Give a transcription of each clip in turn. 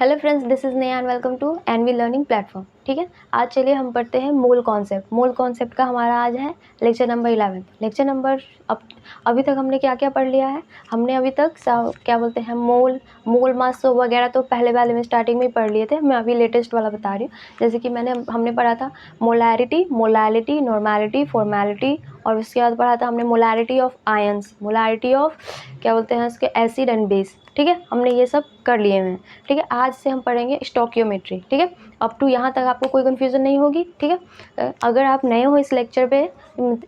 Hello friends, this is Neha and welcome to NV learning platform. ठीक है, आज चलिए हम पढ़ते हैं मोल कॉन्सेप्ट। मोल कॉन्सेप्ट का हमारा आज है लेक्चर नंबर 11। लेक्चर नंबर अभी तक हमने क्या क्या पढ़ लिया है। हमने अभी तक क्या बोलते हैं मोल मास वगैरह तो पहले वाले में स्टार्टिंग में ही पढ़ लिए थे। मैं अभी लेटेस्ट वाला बता रही हूँ। जैसे कि हमने पढ़ा था मोलैरिटी, मोलैलिटी, नॉर्मैलिटी, फॉर्मैलिटी, और उसके बाद पढ़ा था हमने molarity of ions, molarity of क्या बोलते हैं उसके एसिड एंड बेस। ठीक है, हमने ये सब कर लिए हैं। ठीक है, आज से हम पढ़ेंगे स्टोकियोमेट्री। ठीक है, अप टू यहाँ तक आपको कोई कन्फ्यूज़न नहीं होगी। ठीक है, अगर आप नए हो इस लेक्चर पे,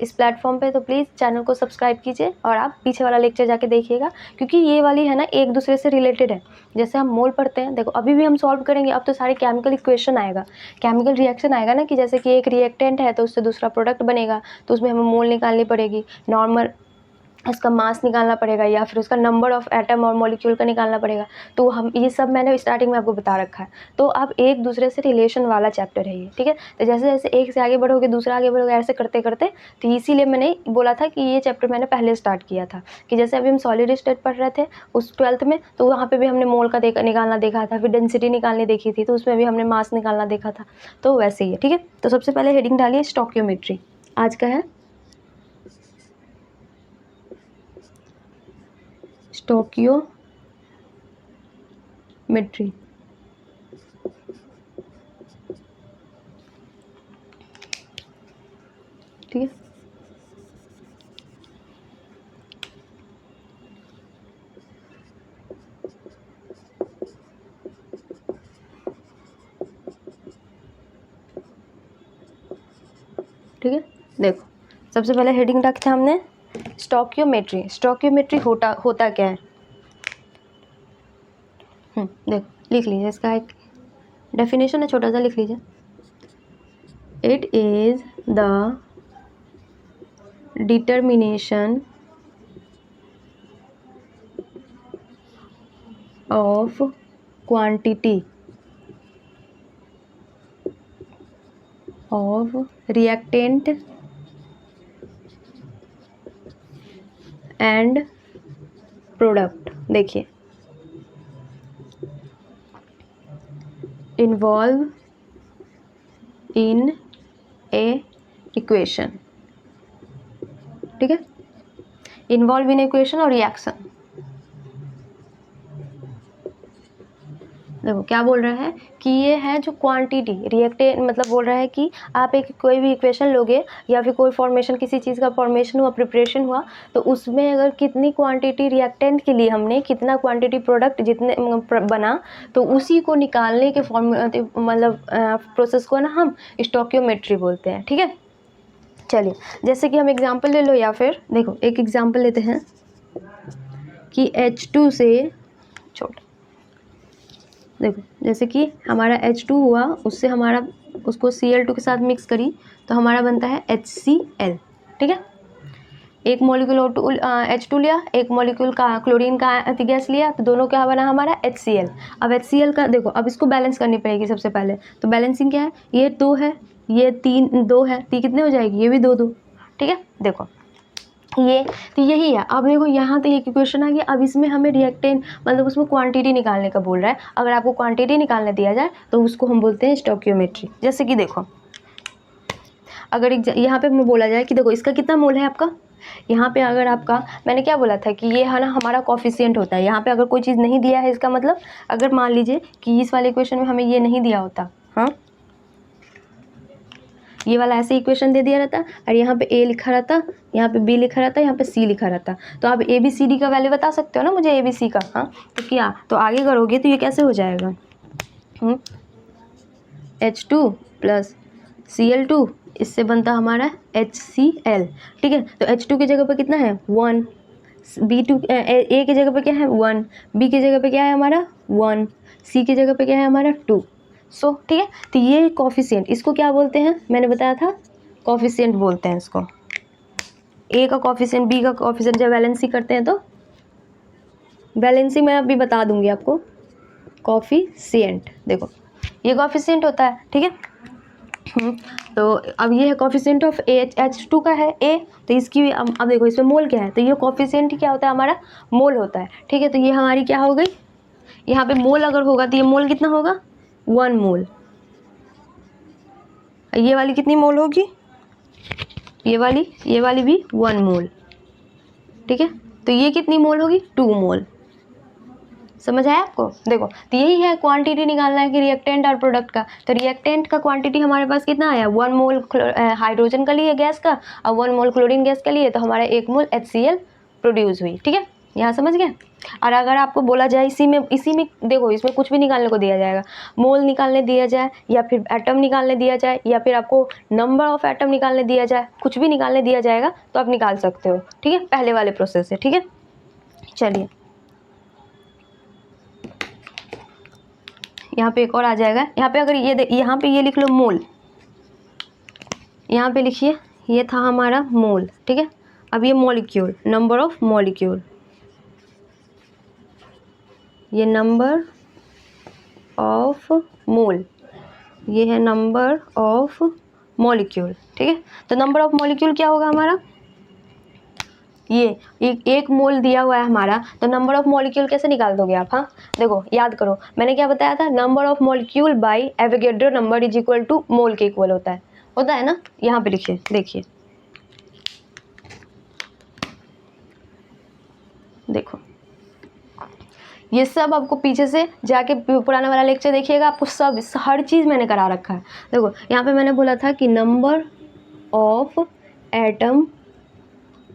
इस प्लेटफॉर्म पे, तो प्लीज़ चैनल को सब्सक्राइब कीजिए और आप पीछे वाला लेक्चर जाके देखिएगा, क्योंकि ये वाली है ना एक दूसरे से रिलेटेड है। जैसे हम मोल पढ़ते हैं, देखो अभी भी हम सॉल्व करेंगे। अब तो सारे केमिकल इक्वेशन आएगा, केमिकल रिएक्शन आएगा ना, कि जैसे कि एक रिएक्टेंट है तो उससे दूसरा प्रोडक्ट बनेगा, तो उसमें हमें मोल निकालनी पड़ेगी, नॉर्मल उसका मास निकालना पड़ेगा, या फिर उसका नंबर ऑफ एटम और मॉलिक्यूल का निकालना पड़ेगा। तो हम ये सब मैंने स्टार्टिंग में आपको बता रखा है। तो अब एक दूसरे से रिलेशन वाला चैप्टर है ये। ठीक है, तो जैसे जैसे एक से आगे बढ़ोगे दूसरा आगे बढ़ोगे, ऐसे करते करते, तो इसीलिए मैंने बोला था कि ये चैप्टर मैंने पहले स्टार्ट किया था। कि जैसे अभी हम सॉलिड स्टेट पढ़ रहे थे उस 12th में, तो वहाँ पर भी हमने मोल का निकालना देखा था, फिर डेंसिटी निकालनी देखी थी, तो उसमें भी हमने मास निकालना देखा था। तो वैसे ही है। ठीक है, तो सबसे पहले हेडिंग डालिए स्टोकियोमेट्री। आज का है स्टोकियोमेट्री। ठीक है, ठीक है, देखो सबसे पहले हेडिंग रखा है हमने स्टोकियोमेट्री। स्टोकियोमेट्री होता क्या है? देखो लिख लीजिए, इसका एक डेफिनेशन है, छोटा सा लिख लीजिए। It is the determination of quantity of reactant and product. देखिए, इन्वॉल्व इन ए इक्वेशन। ठीक है, इन्वॉल्व इन इक्वेशन और रिएक्शन। देखो क्या बोल रहा है कि ये है जो क्वांटिटी रिएक्टेंट, मतलब बोल रहा है कि आप एक कोई भी इक्वेशन लोगे, या फिर कोई फॉर्मेशन, किसी चीज़ का फॉर्मेशन हुआ, प्रिपरेशन हुआ, तो उसमें अगर कितनी क्वांटिटी रिएक्टेंट के लिए हमने, कितना क्वांटिटी प्रोडक्ट जितने बना, तो उसी को निकालने के मतलब प्रोसेस को ना हम स्टोकियोमेट्री बोलते हैं। ठीक है, चलिए जैसे कि हम एग्जाम्पल ले लो, या फिर देखो एक एग्जाम्पल लेते हैं कि H2 से छोटा, देखो जैसे कि हमारा H2 हुआ, उससे हमारा उसको Cl2 के साथ मिक्स करी, तो हमारा बनता है HCl। ठीक है, एक मॉलिक्यूल H2 लिया, एक मॉलिक्यूल का क्लोरीन का गैस लिया, तो दोनों क्या बना हमारा HCl। अब HCl का देखो, अब इसको बैलेंस करनी पड़ेगी सबसे पहले। तो बैलेंसिंग क्या है, ये 2 है, ये 2 है, तो कितने हो जाएगी, ये भी 2 ठीक है, देखो ये, तो यही है। अब देखो यहाँ तो एक इक्वेशन आ गया। अब इसमें हमें रिएक्टेंट, मतलब उसमें क्वांटिटी निकालने का बोल रहा है। अगर आपको क्वांटिटी निकालने दिया जाए तो उसको हम बोलते हैं स्टोकियोमेट्री। जैसे कि देखो, अगर यहाँ पे हमें बोला जाए कि देखो इसका कितना मोल है आपका, यहाँ पे अगर आपका, मैंने क्या बोला था कि ये है ना हमारा कॉफिशिएंट होता है। यहाँ पे अगर कोई चीज़ नहीं दिया है, इसका मतलब अगर मान लीजिए कि इस वाले इक्वेशन में हमें ये नहीं दिया होता, हाँ, ये वाला ऐसे इक्वेशन दे दिया रहता, और यहाँ पे A लिखा रहता, यहाँ पे B लिखा रहता, यहाँ पे C लिखा रहता, तो आप ABCD का वैल्यू बता सकते हो ना मुझे, ABC का। हाँ, तो क्या, तो आगे करोगे तो ये कैसे हो जाएगा, H2 प्लस Cl2, इससे बनता हमारा HCl। ठीक है, तो H2 की जगह पर कितना है 1, B2 A की जगह पर क्या है 1, B की जगह पर क्या है हमारा 1, C की जगह पर क्या है हमारा 2। सो ठीक है, तो ये कॉफिशिएंट, इसको क्या बोलते हैं, मैंने बताया था कॉफिशिएंट बोलते हैं इसको। A का कॉफिशिएंट, B का कॉफिशिएंट, जब बैलेंसिंग करते हैं तो बैलेंसिंग मैं अभी बता दूंगी आपको। कॉफिशिएंट, देखो ये कॉफिशिएंट होता है। ठीक है, तो अब ये है कॉफिशिएंट ऑफ H2 का है A, तो इसकी अब देखो इसमें मोल क्या है, तो ये कॉफिशिएंट क्या होता है हमारा, मोल होता है। ठीक है, तो ये हमारी क्या हो गई यहाँ पे मोल अगर होगा तो ये मोल कितना होगा 1 मोल। ये वाली कितनी मोल होगी, ये वाली भी 1 मोल। ठीक है, तो ये कितनी मोल होगी 2 मोल। समझ आया आपको? देखो तो यही है क्वांटिटी निकालना है कि रिएक्टेंट और प्रोडक्ट का। तो रिएक्टेंट का क्वांटिटी हमारे पास कितना आया 1 मोल हाइड्रोजन का लिए गैस का और 1 मोल क्लोरीन गैस का लिए, तो हमारा 1 मोल HCl प्रोड्यूस हुई। ठीक है, यहाँ समझ गए। और अगर आपको बोला जाए इसी में देखो इसमें कुछ भी निकालने को दिया जाएगा, मोल निकालने दिया जाए या फिर एटम निकालने दिया जाए या फिर आपको नंबर ऑफ एटम निकालने दिया जाए, कुछ भी निकालने दिया जाएगा तो आप निकाल सकते हो। ठीक है, पहले वाले प्रोसेस से। ठीक है, चलिए यहाँ पे एक और आ जाएगा। यहाँ पे अगर यहाँ पे ये लिख लो मोल, यहाँ पे लिखिए ये था हमारा मोल। ठीक है, अब ये मॉलिक्यूल, नंबर ऑफ मॉलिक्यूल, ये नंबर ऑफ मोल, ये है नंबर ऑफ मॉलिक्यूल। ठीक है, तो नंबर ऑफ मॉलिक्यूल क्या होगा हमारा, ये एक मोल दिया हुआ है हमारा, तो नंबर ऑफ मॉलिक्यूल कैसे निकाल दोगे आप। हाँ देखो याद करो मैंने क्या बताया था, number of molecule by Avogadro number is equal to mole के इक्वल होता है ना। यहाँ पे लिखिए, देखिए देखो ये सब आपको पीछे से जाके पुराना वाला लेक्चर देखिएगा, आपको सब हर चीज़ मैंने करा रखा है। देखो यहाँ पे मैंने बोला था कि नंबर ऑफ एटम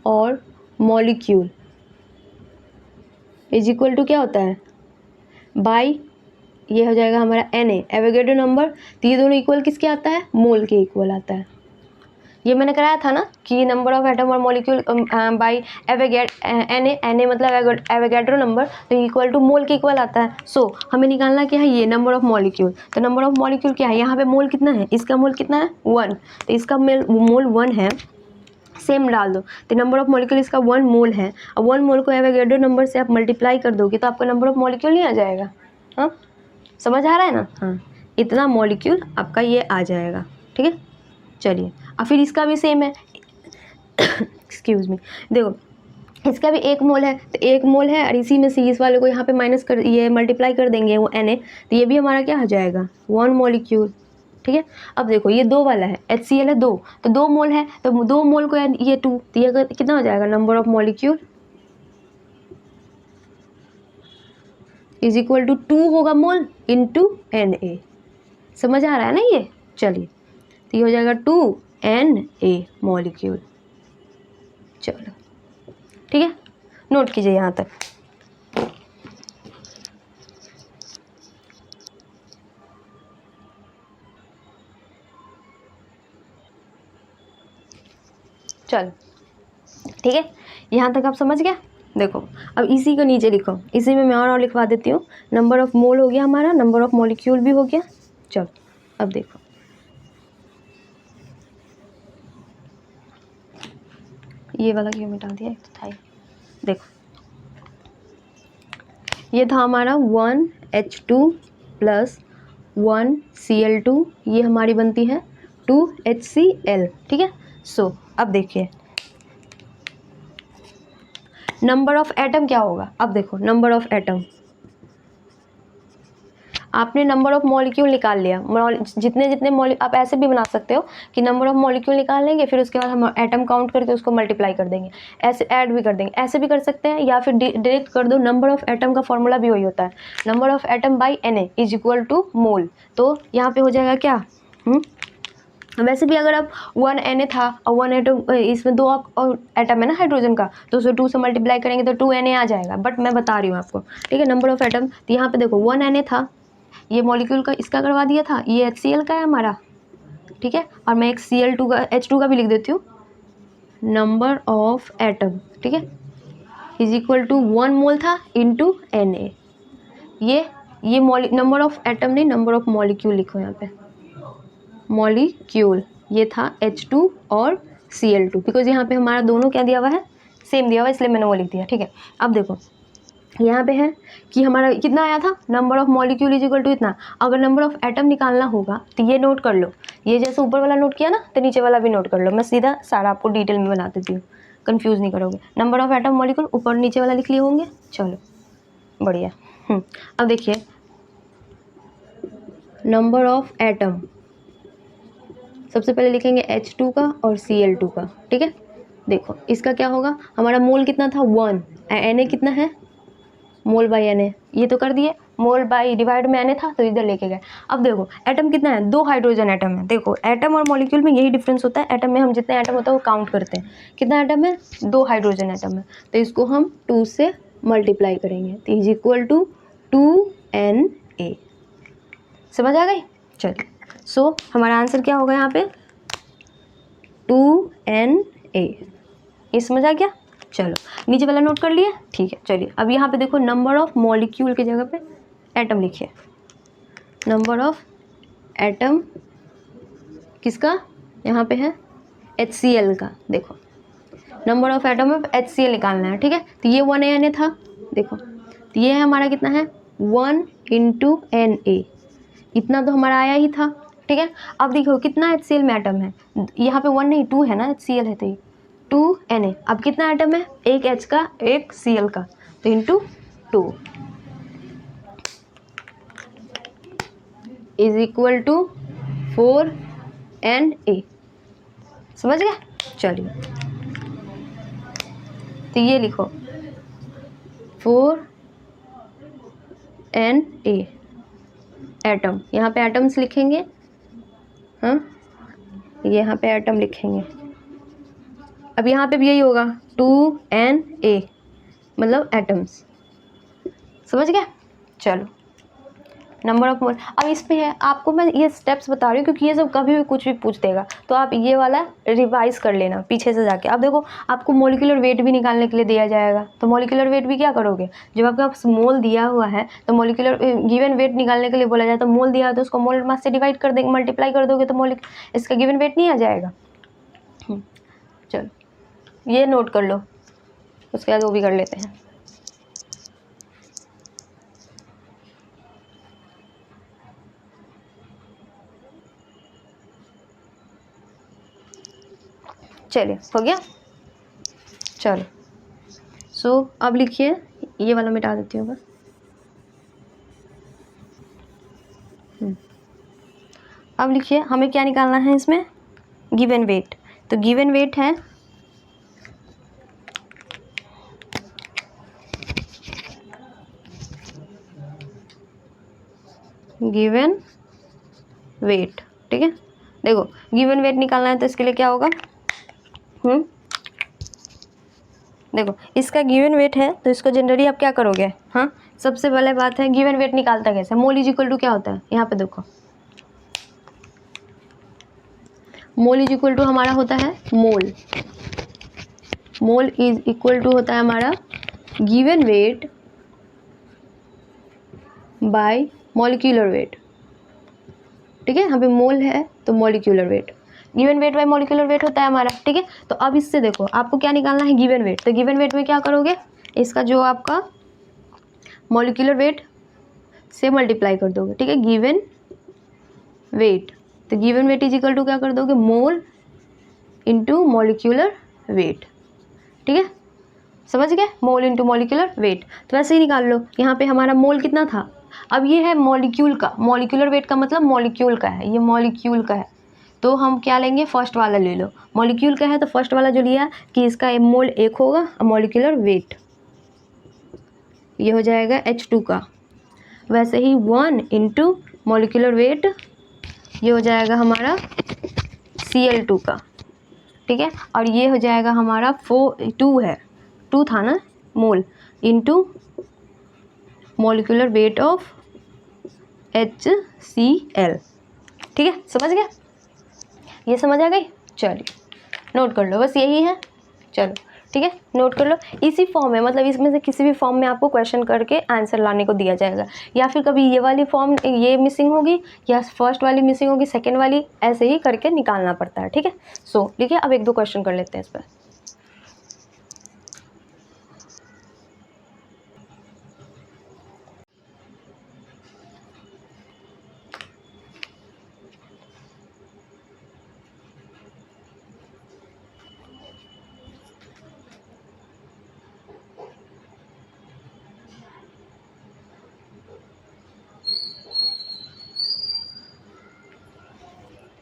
और मॉलिक्यूल इज इक्वल टू क्या होता है बाई, ये हो जाएगा हमारा Na एवोगैड्रो नंबर। तो ये दोनों इक्वल किसके आता है, मोल के इक्वल आता है। ये मैंने कराया था ना कि नंबर ऑफ एटम और मॉलिक्यूल बाई Na मतलब एवोगैड्रो नंबर, तो इक्वल टू मोल के इक्वल आता है। सो हमें निकालना क्या है, ये नंबर ऑफ मॉलिक्यूल। तो नंबर ऑफ मॉलिक्यूल क्या है, यहाँ पे मोल कितना है, इसका मोल कितना है 1, तो इसका मोल 1 है, सेम डाल दो। तो नंबर ऑफ मॉलिक्यूल इसका 1 मोल है, और 1 मोल को एवोगैड्रो नंबर से आप मल्टीप्लाई कर दोगे तो आपका नंबर ऑफ मॉलिक्यूल नहीं आ जाएगा। हाँ समझ आ रहा है ना। हाँ इतना मॉलिक्यूल आपका ये आ जाएगा। ठीक है, चलिए और फिर इसका भी सेम है एक्सक्यूज़ मी, देखो इसका भी 1 मोल है, तो 1 मोल है और इसी में से इस वाले को यहाँ पे माइनस कर, ये मल्टीप्लाई कर देंगे वो Na, तो ये भी हमारा क्या हो जाएगा 1 मॉलिक्यूल। ठीक है, अब देखो ये 2 वाला है, HCl है 2, तो 2 मोल है, तो 2 मोल को ये 2, तो ये कितना हो जाएगा number of molecule is equal to 2 होगा मोल इंटू Na। समझ आ रहा है ना ये। चलिए तो ये हो जाएगा 2Na मॉलिक्यूल। चलो ठीक है, नोट कीजिए यहाँ तक। चलो ठीक है, यहाँ तक आप समझ गए। देखो अब इसी को नीचे लिखो, इसी में मैं और लिखवा देती हूँ। नंबर ऑफ मोल हो गया हमारा, नंबर ऑफ मॉलिक्यूल भी हो गया। चलो अब देखो ये वाला क्यों मिटा दिया, एक तो था ही। देखो ये था हमारा 1H2 प्लस 1Cl2, ये हमारी बनती है 2HCl। ठीक है, सो अब देखिए नंबर ऑफ एटम क्या होगा। अब देखो नंबर ऑफ एटम, आपने नंबर ऑफ मॉलिक्यूल निकाल लिया, जितने आप ऐसे भी बना सकते हो कि नंबर ऑफ मॉलिक्यूल निकाल लेंगे, फिर उसके बाद हम एटम काउंट करके उसको मल्टीप्लाई कर देंगे, ऐसे ऐड भी कर देंगे, ऐसे भी कर सकते हैं, या फिर डायरेक्ट कर दो। नंबर ऑफ एटम का फॉर्मूला भी वही होता है, number of atom by Na is equal to mole. तो यहाँ पे हो जाएगा क्या, वैसे भी अगर अब 1 Na था और 1 एटम, इसमें 2 एटम है ना हाइड्रोजन का, तो उसे 2 से मल्टीप्लाई करेंगे तो 2 Na आ जाएगा। बट मैं बता रही हूँ आपको, ठीक है, नंबर ऑफ एटम। तो यहाँ पे देखो 1 Na था, ये मॉलिक्यूल का इसका करवा दिया था, ये HCl का है हमारा। ठीक है, और मैं एक Cl2 का H2 का भी लिख देती हूँ, नंबर ऑफ एटम। ठीक है, इज इक्वल टू 1 मोल था इंटू Na। ये नंबर ऑफ एटम नहीं, नंबर ऑफ मॉलिक्यूल लिखो यहाँ पे, मॉलिक्यूल ये था H2 और Cl2, बिकॉज यहाँ पे हमारा दोनों क्या दिया हुआ है, सेम दिया हुआ है, इसलिए मैंने वो लिख दिया। ठीक है, अब देखो यहाँ पे है कि हमारा कितना आया था, number of molecule is equal to इतना। अगर नंबर ऑफ एटम निकालना होगा तो ये नोट कर लो, ये जैसे ऊपर वाला नोट किया ना, तो नीचे वाला भी नोट कर लो। मैं सीधा सारा आपको डिटेल में बना देती हूँ, कंफ्यूज नहीं करोगे। नंबर ऑफ एटम मॉलिक्यूल ऊपर नीचे वाला लिख लिए होंगे। चलो बढ़िया अब देखिए नंबर ऑफ एटम, सबसे पहले लिखेंगे H2 का और Cl2 का, ठीक है। देखो इसका क्या होगा, हमारा मोल कितना था 1, Na कितना है, मोल बाई Na, ये तो कर दिए, मोल बाई डिवाइड में Na था तो इधर लेके गए। अब देखो एटम कितना है, 2 हाइड्रोजन एटम है। देखो एटम और मॉलिक्यूल में यही डिफरेंस होता है, एटम में हम जितने एटम होता है वो काउंट करते हैं, कितना एटम है, 2 हाइड्रोजन एटम है, तो इसको हम 2 से मल्टीप्लाई करेंगे तो इज इक्वल टू 2Na। समझ आ गई, चलिए। सो हमारा आंसर क्या होगा यहाँ पे 2Na। ये समझ आ गया, चलो नीचे वाला नोट कर लिए, ठीक है। चलिए अब यहाँ पे देखो नंबर ऑफ मॉलिक्यूल की जगह पे एटम लिखिए, नंबर ऑफ एटम किसका, यहाँ पे है HCl का। देखो number of atom of HCl निकालना है, ठीक है। तो ये 1Na था, देखो तो ये है हमारा कितना है 1 × Na, इतना तो हमारा आया ही था, ठीक है। अब देखो कितना HCl में एटम है, यहाँ पे 1 नहीं 2 है ना, HCl है तो ये 2Na। अब कितना एटम है, एक H का एक Cl का, तो into 2 is equal to 4Na। समझ गए, चलिए तो ये लिखो 4Na एटम, यहाँ पे एटम्स लिखेंगे, हाँ यहाँ पे एटम लिखेंगे। अब यहाँ पे भी यही होगा 2Na मतलब एटम्स, समझ गए, चलो नंबर ऑफ मोल। अब इसमें है, आपको मैं ये स्टेप्स बता रही हूँ क्योंकि ये सब कभी भी कुछ भी पूछ देगा, तो आप ये वाला रिवाइज कर लेना पीछे से जाके। अब देखो आपको मोलिकुलर वेट भी निकालने के लिए दिया जाएगा, तो मोलिकुलर वेट भी क्या करोगे, जब आपके पास मोल दिया हुआ है तो मोलिकुलर गिवन वेट निकालने के लिए बोला जाए तो मोल दिया है तो उसको मोल मास से डिवाइड कर देंगे, मल्टीप्लाई कर दोगे तो इसका गिवन वेट नहीं आ जाएगा। चलो ये नोट कर लो, उसके बाद वो भी कर लेते हैं। चलिए हो गया, चलो सो अब लिखिए, ये वाला मिटा देती हूँ मैं। अब लिखिए हमें क्या निकालना है इसमें, गिवन वेट। तो गिवन वेट है गिवन वेट, ठीक है। देखो गिवन वेट निकालना है तो इसके लिए क्या होगा, देखो इसका गिवन वेट है तो इसको जनरली आप क्या करोगे, हाँ सबसे पहले बात है गिवन वेट निकालता कैसे, मोल इज इक्वल टू क्या होता है, यहाँ पे देखो मोल इज इक्वल टू हमारा होता है मोल, मोल इज इक्वल टू होता है हमारा given weight by molecular weight, ठीक है। यहाँ पे मोल है तो molecular weight, given weight by molecular weight होता है हमारा, ठीक है। तो अब इससे देखो आपको क्या निकालना है, गिवन वेट। तो गिवन वेट में क्या करोगे, इसका जो आपका मॉलिक्यूलर वेट से मल्टीप्लाई कर दोगे, ठीक है, गिवन वेट। तो given weight is equal to क्या कर दोगे, मोल इंटू मॉलिक्यूलर वेट, ठीक है। समझ गए, मोल इंटू मॉलिक्यूलर वेट। तो वैसे ही निकाल लो, यहाँ पे हमारा मोल कितना था, अब ये है मॉलिक्यूल का, मॉलिक्यूलर वेट का मतलब मॉलिक्यूल का है, ये मॉलिक्यूल का है तो हम क्या लेंगे, फर्स्ट वाला ले लो। मॉलिक्यूल का है तो फर्स्ट वाला जो लिया कि इसका मोल 1 होगा, मॉलिक्यूलर वेट ये हो जाएगा H2 का। वैसे ही 1 इंटू मॉलिक्यूलर वेट ये हो जाएगा हमारा Cl2 का, ठीक है। और ये हो जाएगा हमारा 2 है, 2 था ना mole, into molecular weight of HCl, ठीक है। समझ गया, ये समझ आ गई, चलिए नोट कर लो, बस यही है, चलो ठीक है नोट कर लो। इसी फॉर्म में मतलब इसमें से किसी भी फॉर्म में आपको क्वेश्चन करके आंसर लाने को दिया जाएगा, या फिर कभी ये वाली फॉर्म ये मिसिंग होगी या फर्स्ट वाली मिसिंग होगी, सेकेंड वाली, ऐसे ही करके निकालना पड़ता है, ठीक है। सो ठीक है, अब 1-2 क्वेश्चन कर लेते हैं इस पर।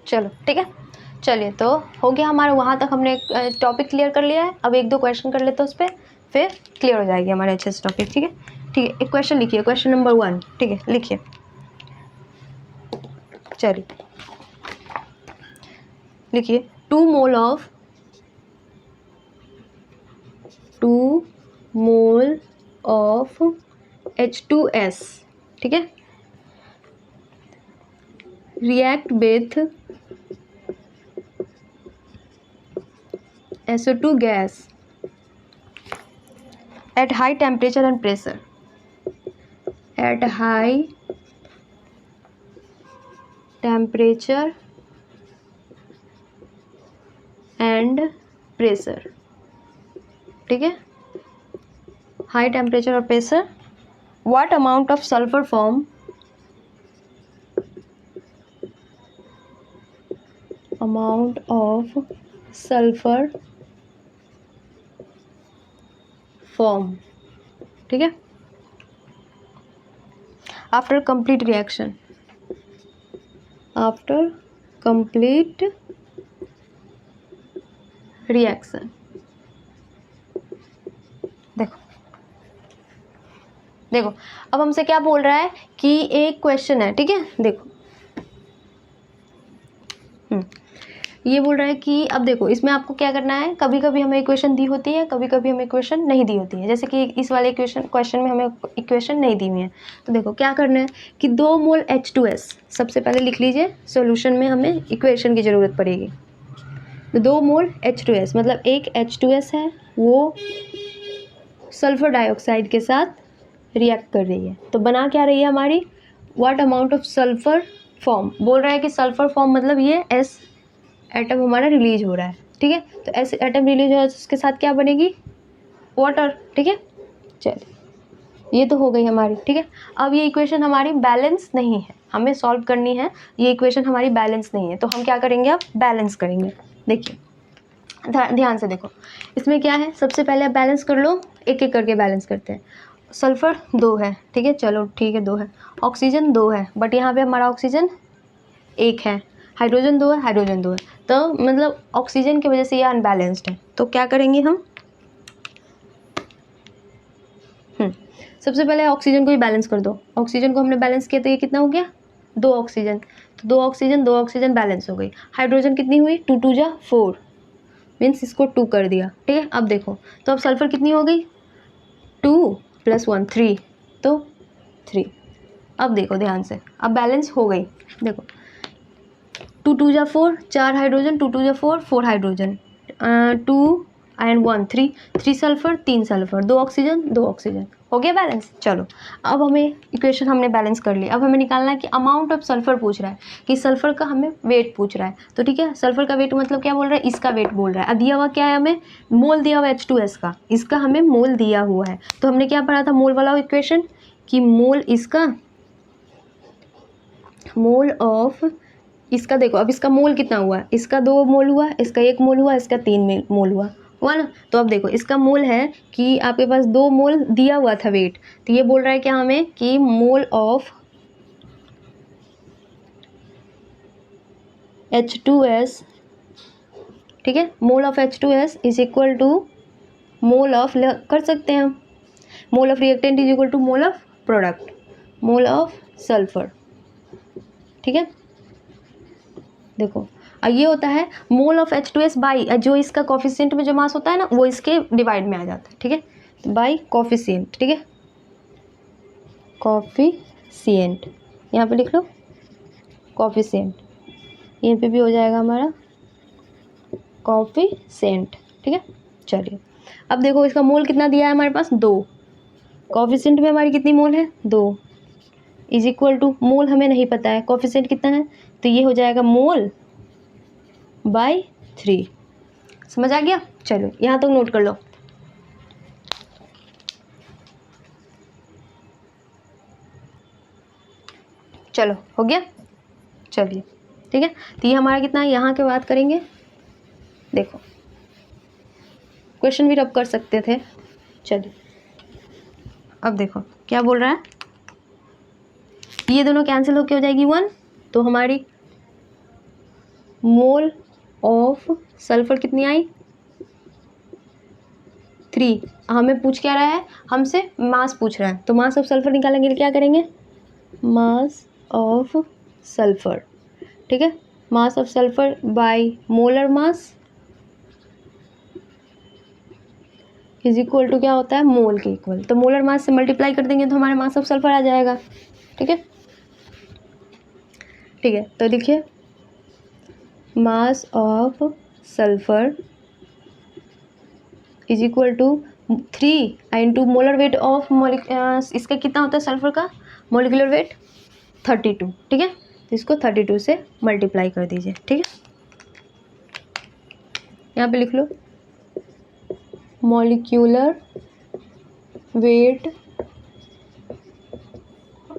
चलो ठीक है, चलिए तो हो गया हमारा, वहाँ तक हमने टॉपिक क्लियर कर लिया है। अब एक दो क्वेश्चन कर लेते हैं उस पर, फिर क्लियर हो जाएगी हमारे अच्छे से टॉपिक। ठीक है, ठीक है, एक क्वेश्चन लिखिए, क्वेश्चन नंबर 1। ठीक है, लिखिए, चलिए लिखिए, 2 मोल ऑफ H2S, ठीक है, react with SO2 gas at high temperature and pressure. At high temperature and pressure, ठीक है, हाई टेम्परेचर और pressure, what amount of sulfur form ठीक है, आफ्टर कंप्लीट रिएक्शन, देखो अब हमसे क्या बोल रहा है कि एक क्वेश्चन है, ठीक है, देखो ये बोल रहा है कि अब देखो इसमें आपको क्या करना है, कभी कभी हमें इक्वेशन दी होती है, कभी कभी हमें इक्वेशन नहीं दी होती है। जैसे कि इस वाले क्वेश्चन में हमें इक्वेशन नहीं दी हुई है, तो देखो क्या करना है कि 2 मोल H2S, सबसे पहले लिख लीजिए, सॉल्यूशन में हमें इक्वेशन की ज़रूरत पड़ेगी। तो 2 मोल H2S मतलब एक H2S है, वो सल्फर डाइऑक्साइड के साथ रिएक्ट कर रही है, तो बना क्या रही है हमारी, what amount of sulphur form, बोल रहा है कि सल्फर फॉर्म मतलब ये S एटम हमारा रिलीज हो रहा है, ठीक है, तो ऐसे एटम रिलीज हो रहा है, उसके साथ क्या बनेगी, वाटर, ठीक है। चलिए ये तो हो गई हमारी, ठीक है। अब ये इक्वेशन हमारी बैलेंस नहीं है, हमें सॉल्व करनी है, ये इक्वेशन हमारी बैलेंस नहीं है, तो हम क्या करेंगे, अब बैलेंस करेंगे। देखिए ध्यान से देखो, इसमें क्या है, सबसे पहले आप बैलेंस कर लो, एक एक करके बैलेंस करते हैं। सल्फर 2 है, ठीक है, चलो ठीक है 2 है, ऑक्सीजन 2 है, बट यहाँ पे हमारा ऑक्सीजन 1 है, हाइड्रोजन 2 है, हाइड्रोजन 2 है, तो मतलब ऑक्सीजन की वजह से ये अनबैलेंस्ड है। तो क्या करेंगे हम, सबसे पहले ऑक्सीजन को ही बैलेंस कर दो, ऑक्सीजन को हमने बैलेंस किया तो ये कितना हो गया, 2 ऑक्सीजन, तो 2 ऑक्सीजन बैलेंस हो गई। हाइड्रोजन कितनी हुई, 2 2 जा 4, मीन्स इसको 2 कर दिया, ठीक है। अब देखो तो अब सल्फर कितनी हो गई, 2 + 1 3, तो 3। अब देखो ध्यान से, अब बैलेंस हो गई, देखो 2 2 जा 4, 4 हाइड्रोजन, 2 2 जा 4, 4 hydrogen, 2 and 1 3, 3 sulphur 3 sulphur, 2 oxygen 2 oxygen, हो गया बैलेंस। चलो अब हमें इक्वेशन हमने बैलेंस कर ली, अब हमें निकालना है कि अमाउंट ऑफ सल्फर पूछ रहा है, कि सल्फर का हमें वेट पूछ रहा है, तो ठीक है, सल्फर का वेट मतलब क्या बोल रहा है, इसका वेट बोल रहा है। अब दिया हुआ क्या है, हमें मोल दिया हुआ H2S का, इसका हमें मोल दिया हुआ है, तो हमने क्या पढ़ा था मोल वाला इक्वेशन, कि मोल इसका, मोल ऑफ इसका, देखो अब इसका मोल कितना हुआ, इसका 2 मोल हुआ, इसका 1 मोल हुआ, इसका 3 मोल हुआ ना। तो अब देखो इसका मोल है कि आपके पास 2 मोल दिया हुआ था वेट, तो ये बोल रहा है क्या हमें कि मोल ऑफ H2S, ठीक है, mole of H2S is equal to mole of, कर सकते हैं हम, mole of reactant is equal to mole of product, mole of sulphur, ठीक है। देखो ये होता है मोल ऑफ H2S बाई, जो इसका कॉफिशिएंट में जो मास होता है ना, वो इसके डिवाइड में आ जाता है, ठीक है, तो बाई कॉफिशिएंट, ठीक है, कॉफिशिएंट, यहाँ पे लिख लो कॉफिशिएंट, यहाँ पे भी हो जाएगा हमारा कॉफिशिएंट, ठीक है। चलिए अब देखो इसका मोल कितना दिया है हमारे पास, 2, कॉफिशिएंट में हमारी कितनी मोल है, 2, इज इक्वल टू, मोल हमें नहीं पता है, कॉफिशिएंट कितना है, तो ये हो जाएगा मोल बाई 3, समझ आ गया। चलो यहाँ तक नोट कर लो। चलो हो गया, चलिए ठीक है, तो ये हमारा कितना है, यहाँ के बात करेंगे। देखो क्वेश्चन भी रब कर सकते थे, चलिए अब देखो क्या बोल रहा है, ये दोनों कैंसिल होके हो जाएगी 1, तो हमारी मोल ऑफ सल्फर कितनी आई 3। हमें पूछ क्या रहा है, हमसे मास पूछ रहा है, तो मास ऑफ सल्फर निकालेंगे क्या करेंगे, मास ऑफ सल्फर, ठीक है, mass of sulphur by molar mass is equal to क्या होता है, मोल के इक्वल, तो मोलर मास से मल्टीप्लाई कर देंगे तो हमारे मास ऑफ सल्फर आ जाएगा, ठीक है, ठीक है। तो देखिए mass of sulphur is equal to 3 into molar weight of इसका कितना होता है सल्फर का मोलिकुलर वेट 32, ठीक है, तो इसको 32 से मल्टीप्लाई कर दीजिए, ठीक है, यहाँ पे लिख low molecular weight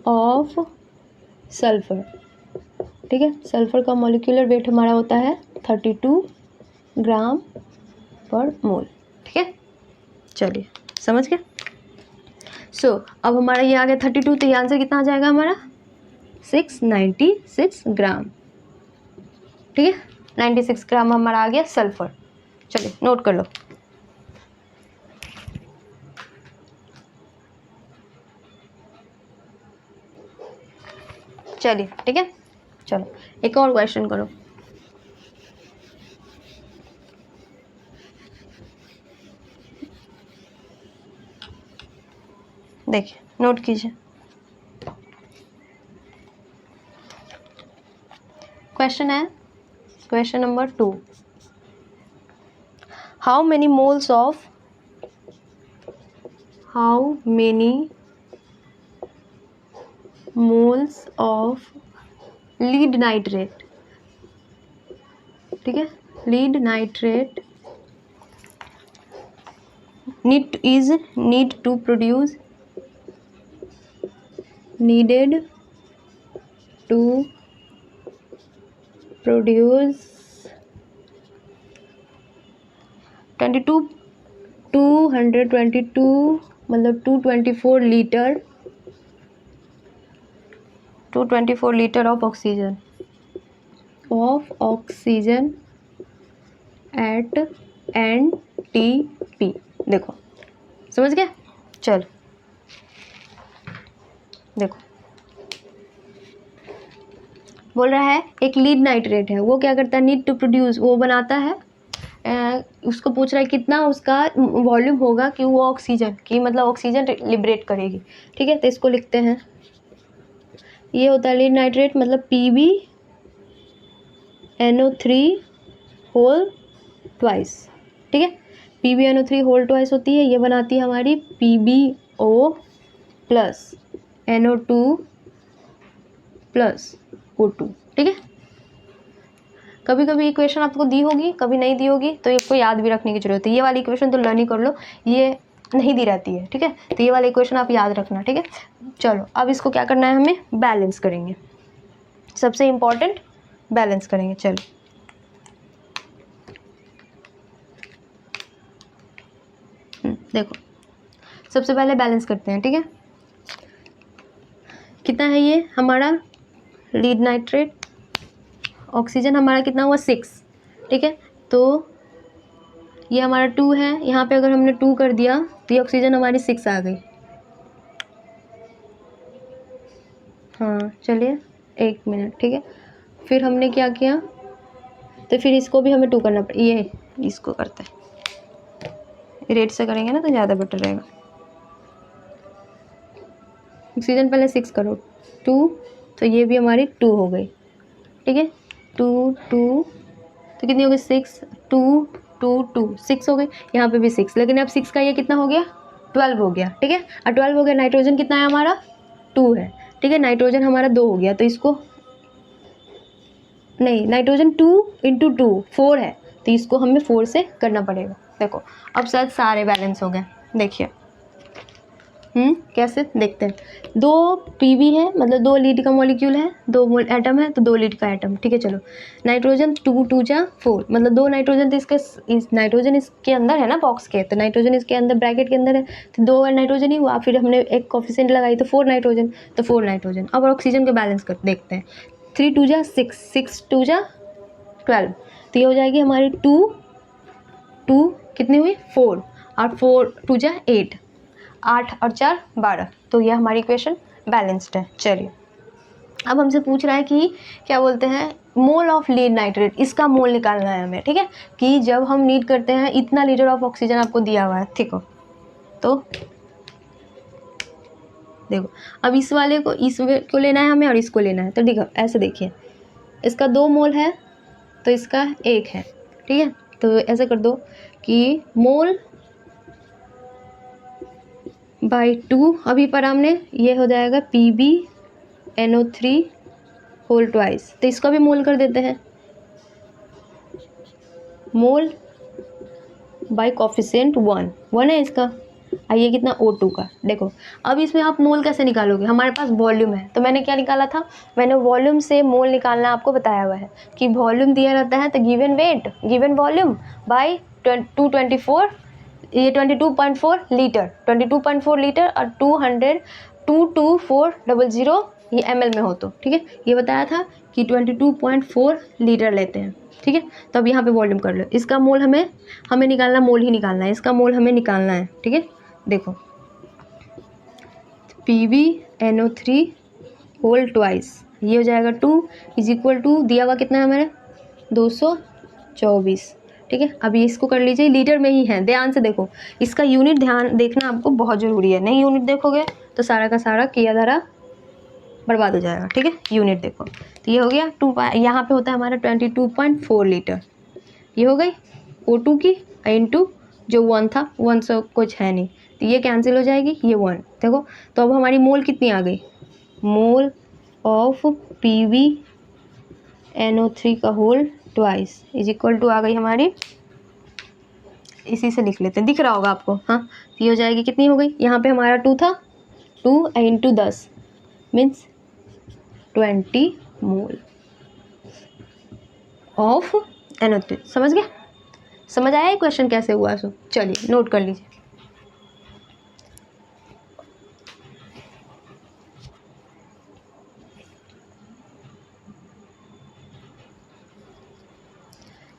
of sulphur, ठीक है, सल्फर का मॉलिक्यूलर वेट हमारा होता है 32 ग्राम पर मोल, ठीक है, चलिए समझ गए। सो अब हमारा ये आ गया 32, तो ये आंसर कितना आ जाएगा हमारा 696 ग्राम, ठीक है, 96 ग्राम हमारा आ गया सल्फर। चलिए नोट कर लो। चलिए ठीक है, चलो एक और क्वेश्चन करो। देखिए नोट कीजिए। क्वेश्चन है question number 2, how many moles of lead nitrate, ठीक है, lead nitrate needed to produce 222 मतलब 224 litre 224 litre of oxygen at NTP। देखो समझ गया, चलो देखो बोल रहा है एक लीड नाइट्रेट है, वो क्या करता है, नीड टू प्रोड्यूस, वो बनाता है, उसको पूछ रहा है कितना उसका वॉल्यूम होगा कि वो ऑक्सीजन की मतलब ऑक्सीजन लिबरेट करेगी, ठीक है, तो इसको लिखते हैं, ये होता है लीड नाइट्रेट मतलब PbNO3 होल ट्वाइस, ठीक है, PbNO3 होल ट्वाइस होती है, ये बनाती है हमारी PbO plus NO2 plus O2, ठीक है। कभी कभी इक्वेशन आपको दी होगी, कभी नहीं दी होगी, तो इसको याद भी रखने की जरूरत है, ये वाली इक्वेशन तो लर्न ही कर लो, ये नहीं दी रहती है, ठीक है, तो ये वाली इक्वेशन आप याद रखना, ठीक है। चलो अब इसको क्या करना है, हमें बैलेंस करेंगे, सबसे इम्पोर्टेंट बैलेंस करेंगे। चलो देखो सबसे पहले बैलेंस करते हैं, ठीक है, कितना है ये हमारा लीड नाइट्रेट, ऑक्सीजन हमारा कितना हुआ 6, ठीक है, तो ये हमारा 2 है, यहाँ पे अगर हमने 2 कर दिया तो ये ऑक्सीजन हमारी 6 आ गई। हाँ चलिए 1 मिनट, ठीक है, फिर हमने क्या किया, तो फिर इसको भी हमें 2 करना पड़ेगा, ये इसको करते हैं रेट से करेंगे ना तो ज़्यादा बेटर रहेगा। ऑक्सीजन पहले 6 करो, 2, तो ये भी हमारी 2 हो गई, ठीक है, 2 2 तो कितनी हो गई 6 2 2 2 6 हो गई, यहाँ पे भी 6, लेकिन अब 6 का ये कितना हो गया 12 हो गया, ठीक है, और 12 हो गया, नाइट्रोजन कितना है हमारा 2 है, ठीक है, नाइट्रोजन हमारा 2 हो गया, तो इसको नहीं, नाइट्रोजन 2 इंटू 2 4 है, तो इसको हमें 4 से करना पड़ेगा। देखो अब शायद सारे बैलेंस हो गए, देखिए कैसे देखते हैं, 2 पीबी है मतलब 2 लीड का मॉलिक्यूल है, 2 एटम है तो 2 लीड का एटम, ठीक है, चलो नाइट्रोजन 2 2 जा 4 मतलब 2 नाइट्रोजन, तो नाइट्रोजन इसके अंदर है ना बॉक्स के, तो नाइट्रोजन इसके अंदर ब्रैकेट के अंदर है, तो 2 नाइट्रोजन ही हुआ, फिर हमने एक कोफिशिएंट लगाई तो 4 नाइट्रोजन, तो 4 नाइट्रोजन। अब ऑक्सीजन का बैलेंस कर देखते हैं, 3 2 जा 6 6 2 जा 12, तो ये हो जाएगी हमारी 2 कितनी हुई 4 और 4 2 जा 8, 8 और 4 12, तो ये हमारी इक्वेशन बैलेंस्ड है। चलिए अब हमसे पूछ रहा है कि क्या बोलते हैं मोल ऑफ लीड नाइट्रेट, इसका मोल निकालना है हमें, ठीक है, कि जब हम नीड करते हैं इतना लीटर ऑफ ऑक्सीजन आपको दिया हुआ है, ठीक हो, तो देखो अब इस वाले को लेना है हमें और इसको लेना है, तो देखो ऐसे देखिए इसका 2 मोल है तो इसका 1 है, ठीक है, तो ऐसे कर दो कि मोल बाई 2 अभी पर हमने, ये हो जाएगा PbNO3 होल ट्वाइस, तो इसका भी मोल कर देते हैं, मोल बाई कॉफिशिएंट 1 है इसका, आइए कितना O2 का। देखो अब इसमें आप मोल कैसे निकालोगे, हमारे पास वॉल्यूम है, तो मैंने क्या निकाला था, मैंने वॉल्यूम से मोल निकालना आपको बताया हुआ है कि वॉल्यूम दिया रहता है तो given wait given volume by 224, ये 22.4 लीटर, 22.4 लीटर और 22400 ये ml में हो, तो ठीक है, ये बताया था कि 22.4 लीटर लेते हैं, ठीक है, तो अब यहाँ पे वॉल्यूम कर लो, इसका मोल हमें निकालना, मोल ही निकालना है, इसका मोल हमें निकालना है, ठीक है, देखो PbNO3 होल ट्वाइस, ये हो जाएगा 2 इज इक्वल टू दिया हुआ कितना है हमारे 224, ठीक है, अभी इसको कर लीजिए, लीटर में ही है, ध्यान से देखो, इसका यूनिट ध्यान देखना आपको बहुत ज़रूरी है, नहीं यूनिट देखोगे तो सारा का सारा किया धारा बर्बाद हो जाएगा, ठीक है, यूनिट देखो, तो ये हो गया 2, यहाँ पे होता है हमारा 22.4 लीटर, ये हो गई O2 की इंटू जो 1 था, 1 से कुछ है नहीं, तो ये कैंसिल हो जाएगी, ये 1, देखो, तो अब हमारी मोल कितनी आ गई, मोल ऑफ PbNO3 का whole twice is equal to आ गई हमारी, इसी से लिख लेते हैं, दिख रहा होगा आपको, हाँ, तो ये हो जाएगी कितनी हो गई, यहाँ पे हमारा 2 था, 2 into 10 means 20 mole of NO3, समझ गया, समझ आया क्वेश्चन कैसे हुआ, सो चलिए नोट कर लीजिए।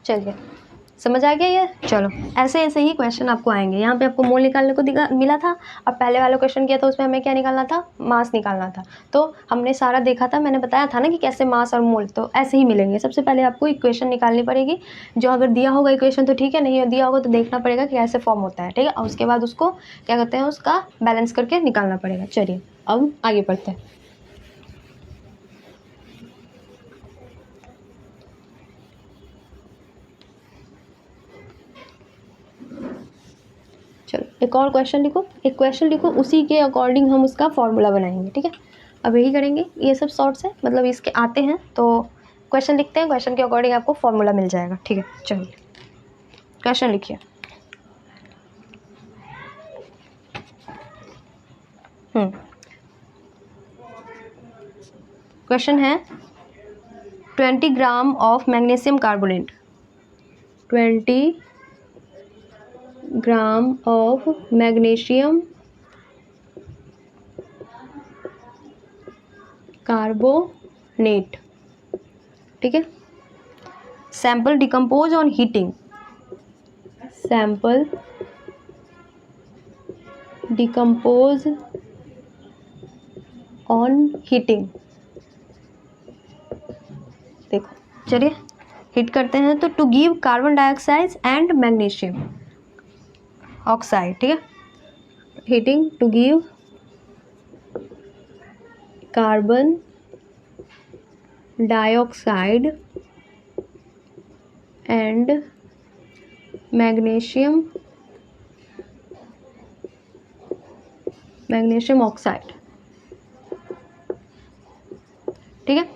चलिए समझ आ गया ये, चलो ऐसे ऐसे ही क्वेश्चन आपको आएंगे, यहाँ पे आपको मोल निकालने को मिला था, और पहले वाला क्वेश्चन किया था उसमें हमें क्या निकालना था, मास निकालना था, तो हमने सारा देखा था, मैंने बताया था ना कि कैसे मास और मोल, तो ऐसे ही मिलेंगे, सबसे पहले आपको इक्वेशन निकालनी पड़ेगी, जो अगर दिया होगा इक्वेशन तो ठीक है, नहीं दिया होगा तो देखना पड़ेगा कि कैसे फॉर्म होता है, ठीक है, और उसके बाद उसको क्या कहते हैं, उसका बैलेंस करके निकालना पड़ेगा। चलिए अब आगे बढ़ते हैं। चलो एक और क्वेश्चन लिखो, एक क्वेश्चन लिखो, उसी के अकॉर्डिंग हम उसका फॉर्मूला बनाएंगे, ठीक है, अब यही करेंगे, ये सब शॉर्ट्स है, मतलब इसके आते हैं, तो क्वेश्चन लिखते हैं, क्वेश्चन के अकॉर्डिंग आपको फॉर्मूला मिल जाएगा, ठीक है, चलिए क्वेश्चन लिखिए। क्वेश्चन है 20 gram of magnesium carbonate, 20 gram of magnesium carbonate, ठीक है, sample decompose on heating, sample decompose on heating, देखो चलिए हिट करते हैं, तो to give carbon dioxide and magnesium oxide, ठीक है, heating to give carbon dioxide and magnesium oxide, ठीक है,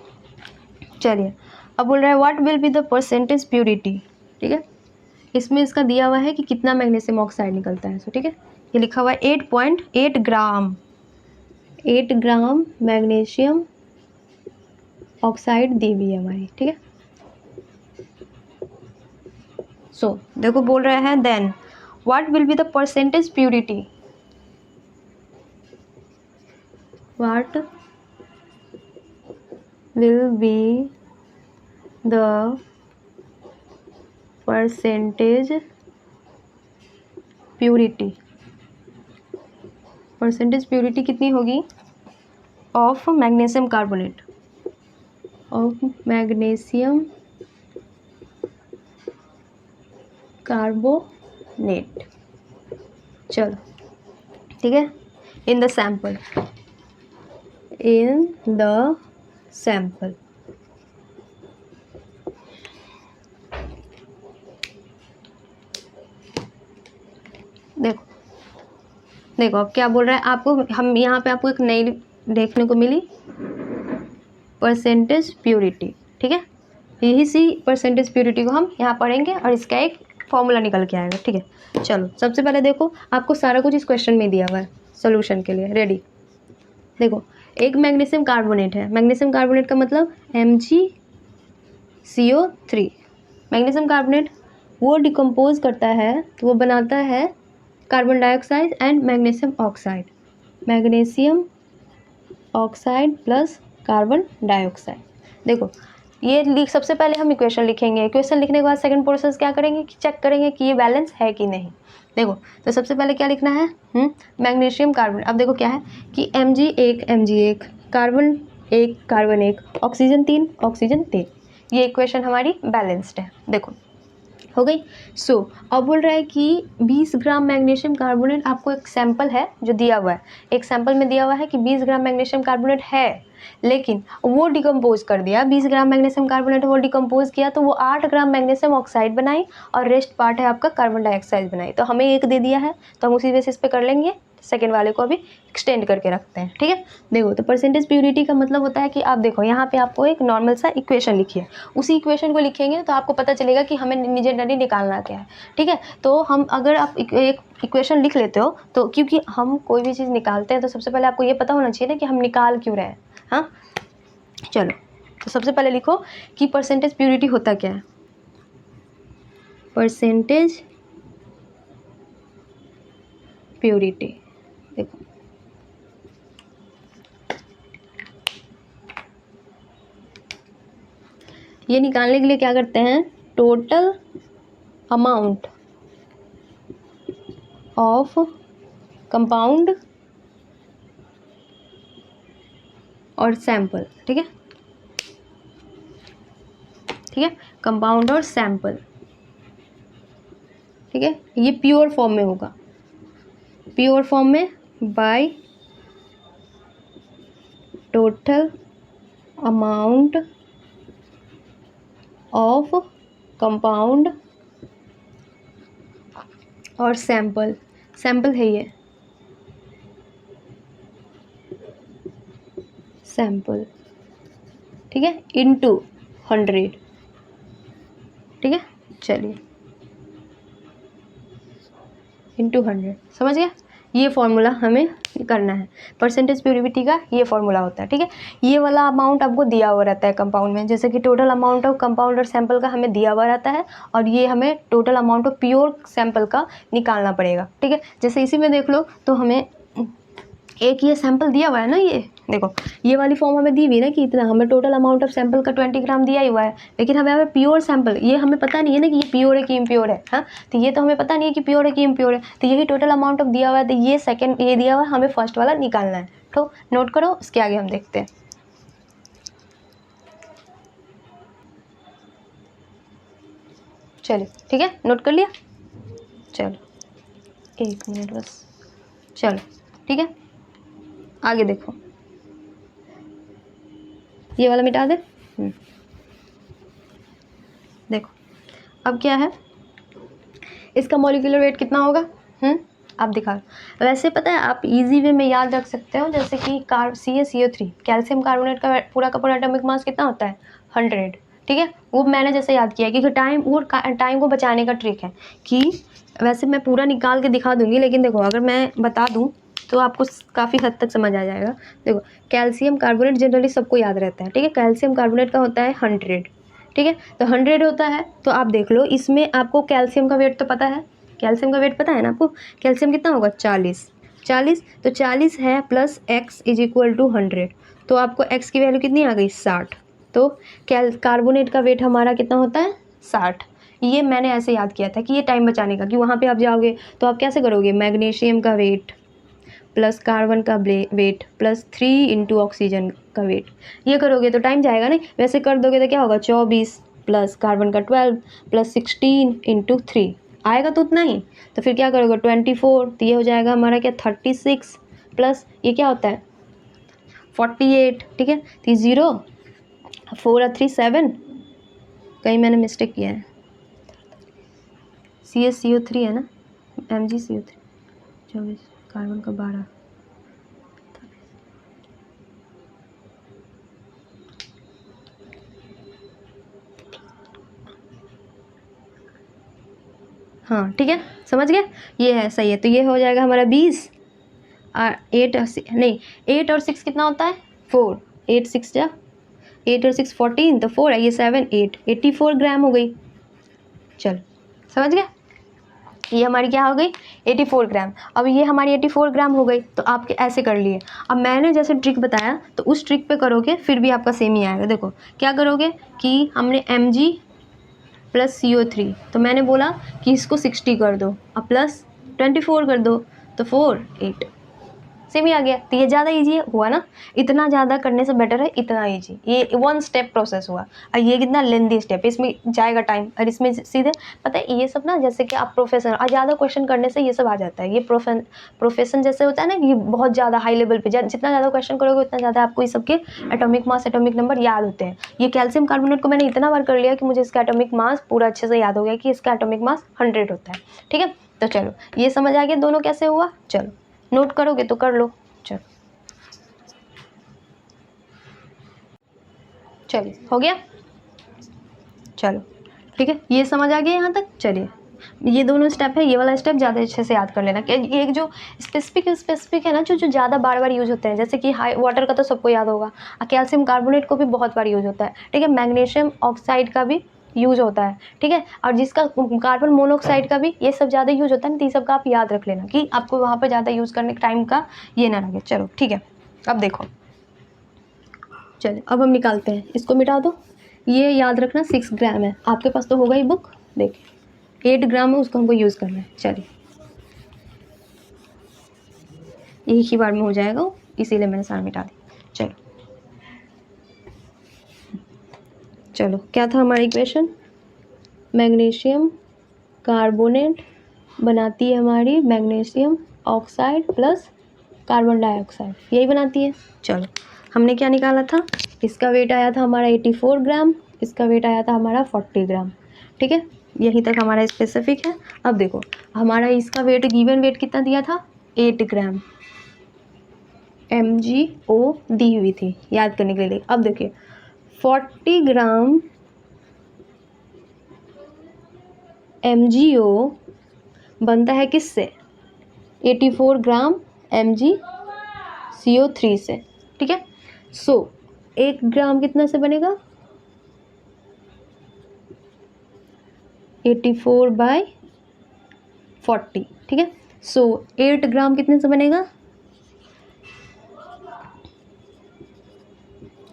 चलिए अब बोल रहा है what will be the percentage purity, ठीक है, इसमें इसका दिया हुआ है कि कितना मैग्नीशियम ऑक्साइड निकलता है, सो ठीक है, ये लिखा हुआ है 8.8 ग्राम, 8 ग्राम मैग्नीशियम ऑक्साइड दी हुई है हमारी, ठीक है, सो देखो बोल रहे हैं then what will be the percentage purity, what will be the percentage purity, percentage purity कितनी होगी of magnesium carbonate, of magnesium carbonate. चलो ठीक है, in the sample, in the sample. देखो देखो अब क्या बोल रहा है आपको, हम यहाँ पे आपको एक नई देखने को मिली परसेंटेज प्यूरिटी, ठीक है। यही सी परसेंटेज प्यूरिटी को हम यहाँ पढ़ेंगे और इसका एक फॉर्मूला निकल के आएगा, ठीक है। चलो सबसे पहले देखो आपको सारा कुछ इस क्वेश्चन में दिया हुआ है सोल्यूशन के लिए, रेडी। देखो एक मैग्नीशियम कार्बोनेट है, मैग्नीशियम कार्बोनेट का मतलब MgCO3। मैग्नीशियम कार्बोनेट वो डिकम्पोज करता है तो वो बनाता है carbon dioxide and magnesium oxide, magnesium oxide plus carbon dioxide. देखो ये सबसे पहले हम इक्वेशन लिखेंगे, इक्वेशन लिखने के बाद सेकंड प्रोसेस क्या करेंगे कि चेक करेंगे कि ये बैलेंस है कि नहीं। देखो तो सबसे पहले क्या लिखना है, मैग्नीशियम कार्बन। अब देखो क्या है कि Mg1 carbon 1 carbon 1 oxygen 3 oxygen 3, ये इक्वेशन हमारी बैलेंस्ड है। देखो हो गई। सो अब बोल रहा है कि 20 ग्राम मैग्नीशियम कार्बोनेट, आपको एक सैंपल है जो दिया हुआ है, एक सैंपल में दिया हुआ है कि 20 ग्राम मैग्नीशियम कार्बोनेट है, लेकिन वो डिकम्पोज कर दिया, 20 ग्राम मैग्नीशियम कार्बोनेट वो डिकम्पोज किया तो वो 8 ग्राम मैग्नीशियम ऑक्साइड बनाई और रेस्ट पार्ट है आपका कार्बन डाइऑक्साइड बनाई। तो हमें एक दे दिया है तो हम उसी बेसिस पे कर लेंगे, सेकेंड वाले को अभी एक्सटेंड करके रखते हैं, ठीक है। देखो तो परसेंटेज प्यूरिटी का मतलब होता है कि आप देखो यहाँ पे आपको एक नॉर्मल सा इक्वेशन लिखिए, उसी इक्वेशन को लिखेंगे तो आपको पता चलेगा कि हमें जनरली निकालना क्या है, ठीक है। तो हम अगर आप एक इक्वेशन लिख लेते हो तो, क्योंकि हम कोई भी चीज़ निकालते हैं तो सबसे पहले आपको ये पता होना चाहिए ना कि हम निकाल क्यों रहे हैं। हाँ चलो तो सबसे पहले लिखो कि परसेंटेज प्यूरिटी होता क्या है। परसेंटेज प्यूरिटी, देखो ये निकालने के लिए क्या करते हैं, टोटल अमाउंट ऑफ कंपाउंड और सैंपल, ठीक है, ठीक है, कंपाउंड और सैंपल, ठीक है। ये प्योर फॉर्म में होगा, प्योर फॉर्म में by total amount of compound और सैंपल, सैंपल है ये सैंपल, ठीक है, इनटू 100, ठीक है। चलिए इनटू 100, समझ गया, ये फॉर्मूला हमें करना है, परसेंटेज प्यूरिटी का ये फॉर्मूला होता है, ठीक है। ये वाला अमाउंट आपको दिया हुआ रहता है कंपाउंड में, जैसे कि टोटल अमाउंट ऑफ कंपाउंड और सैंपल का हमें दिया हुआ रहता है, और ये हमें total amount of pure sample का निकालना पड़ेगा, ठीक है। जैसे इसी में देख लो तो हमें एक ये सैंपल दिया हुआ है ना, ये देखो ये वाली फॉर्म हमें दी हुई ना कि इतना, हमें टोटल अमाउंट ऑफ सैंपल का 20 ग्राम दिया ही हुआ है, लेकिन हमें प्योर सैंपल ये हमें पता नहीं है ना कि ये प्योर है कि इम्प्योर है। हाँ तो ये तो हमें पता नहीं है कि प्योर है कि इम्प्योर है, तो यही टोटल अमाउंट ऑफ दिया हुआ है, तो ये सेकंड ये दिया हुआ है, हमें फर्स्ट वाला निकालना है। तो नोट करो, उसके आगे हम देखते हैं। चलिए ठीक है, नोट कर लिया, चलो 1 मिनट बस, चलो ठीक है आगे देखो, ये वाला मिटा दे। देखो अब क्या है, इसका मॉलिक्यूलर वेट कितना होगा, आप दिखा। वैसे पता है आप इजी वे में याद रख सकते हो, जैसे कि CaCO3 कैल्शियम कार्बोनेट का पूरा एटॉमिक मास कितना होता है 100, ठीक है। वो मैंने जैसे याद किया क्योंकि टाइम को बचाने का ट्रिक है कि वैसे मैं पूरा निकाल के दिखा दूंगी, लेकिन देखो अगर मैं बता दूँ तो आपको काफ़ी हद तक समझ आ जाएगा। देखो कैल्शियम कार्बोनेट जनरली सबको याद रहता है, ठीक है, कैल्शियम कार्बोनेट का होता है 100, ठीक है। तो 100 होता है, तो आप देख लो इसमें आपको कैल्शियम का वेट तो पता है, कैल्शियम का वेट पता है ना आपको, कैल्शियम कितना होगा 40, तो 40 है plus x is equal to 100, तो आपको x की वैल्यू कितनी आ गई 60, तो कार्बोनेट का वेट हमारा कितना होता है 60, ये मैंने ऐसे याद किया था कि ये टाइम बचाने का, कि वहाँ पे आप जाओगे तो आप कैसे करोगे, मैग्नीशियम का वेट प्लस कार्बन का वेट प्लस 3 इंटू ऑक्सीजन का वेट, ये करोगे तो टाइम जाएगा नहीं। वैसे कर दोगे तो क्या होगा, 24 प्लस कार्बन का 12 प्लस 16 इंटू 3 आएगा तो उतना ही। तो फिर क्या करोगे 24, तो ये हो जाएगा हमारा क्या 36 प्लस ये क्या होता है 48, ठीक है। तो 0 4 और 3 7, कहीं मैंने मिस्टेक किया है, CaCO3 है ना, MgCO3 24 कार्बन का 12, हाँ ठीक है, समझ गए, ये है सही है। तो ये हो जाएगा हमारा 20 और 8 और 6 नहीं 8 और 6 कितना होता है 4, 8 6 जा 8 और 6 14, तो 4 है ये 7 8 84 ग्राम हो गई। चलो समझ गया, ये हमारी क्या हो गई 84 ग्राम। अब ये हमारी 84 ग्राम हो गई, तो आपके ऐसे कर लिए। अब मैंने जैसे ट्रिक बताया तो उस ट्रिक पे करोगे फिर भी आपका सेम ही आएगा। देखो क्या करोगे कि हमने Mg प्लस CO3, तो मैंने बोला कि इसको 60 कर दो अब प्लस 24 कर दो, तो 4 8 सेम ही आ गया। तो ये ज़्यादा इजी हुआ ना, इतना ज़्यादा करने से बेटर है इतना इजी, ये 1 स्टेप प्रोसेस हुआ। और ये कितना लेंदी स्टेप, इसमें जाएगा टाइम, और इसमें सीधे पता है ये सब ना, जैसे कि आप प्रोफेशन और ज़्यादा क्वेश्चन करने से ये सब आ जाता है। ये प्रोफेशन जैसे होता है ना, ये बहुत ज़्यादा हाई लेवल पे जितना ज़्यादा क्वेश्चन करोगे उतना ज़्यादा आपको ये सबके एटॉमिक मास एटॉमिक नंबर याद होते हैं। ये कैल्शियम कार्बोनेट को मैंने इतना बार कर लिया कि मुझे इसका एटॉमिक मास पूरा अच्छे से याद हो गया कि इसका एटॉमिक मास 100 होता है, ठीक है। तो चलो ये समझ आ गया दोनों कैसे हुआ। चलो नोट करोगे तो कर लो। चलो चलिए हो गया, चलो ठीक है, ये समझ आ गया यहाँ तक। चलिए ये दोनों स्टेप है, ये वाला स्टेप ज़्यादा अच्छे से याद कर लेना। कि एक जो स्पेसिफिक है ना, जो ज़्यादा बार बार यूज़ होते हैं, जैसे कि हाई वाटर का तो सबको याद होगा, कैल्शियम कार्बोनेट को भी बहुत बार यूज़ होता है, ठीक है। मैग्नीशियम ऑक्साइड का भी यूज होता है, ठीक है। और जिसका कार्बन मोनोऑक्साइड का भी, ये सब ज़्यादा यूज होता है ना, तो ये सब का आप याद रख लेना कि आपको वहाँ पर ज़्यादा यूज़ करने के टाइम का ये ना लगे। चलो ठीक है, अब देखो चलिए अब हम निकालते हैं, इसको मिटा दो। ये याद रखना 6 ग्राम है, आपके पास तो होगा ही बुक, देखिए 8 ग्राम है, उसको हमको यूज़ करना है। चलिए एक ही बार में हो जाएगा, इसीलिए मैंने सारा मिटा दी। चलो चलो क्या था हमारा इक्वेशन, मैग्नीशियम कार्बोनेट बनाती है हमारी magnesium oxide plus carbon dioxide, यही बनाती है। चलो हमने क्या निकाला था, इसका वेट आया था हमारा 84 ग्राम, इसका वेट आया था हमारा 40 ग्राम, ठीक है। यहीं तक हमारा स्पेसिफिक है। अब देखो हमारा इसका वेट गिवन वेट कितना दिया था 8 ग्राम, MgO दी हुई थी याद करने के लिए। अब देखिए 40 ग्राम MgO बनता है किससे, 84 ग्राम MgCO3 से, ठीक है। सो 1 ग्राम कितना से बनेगा 84/40, ठीक है। सो 8 ग्राम कितने से बनेगा,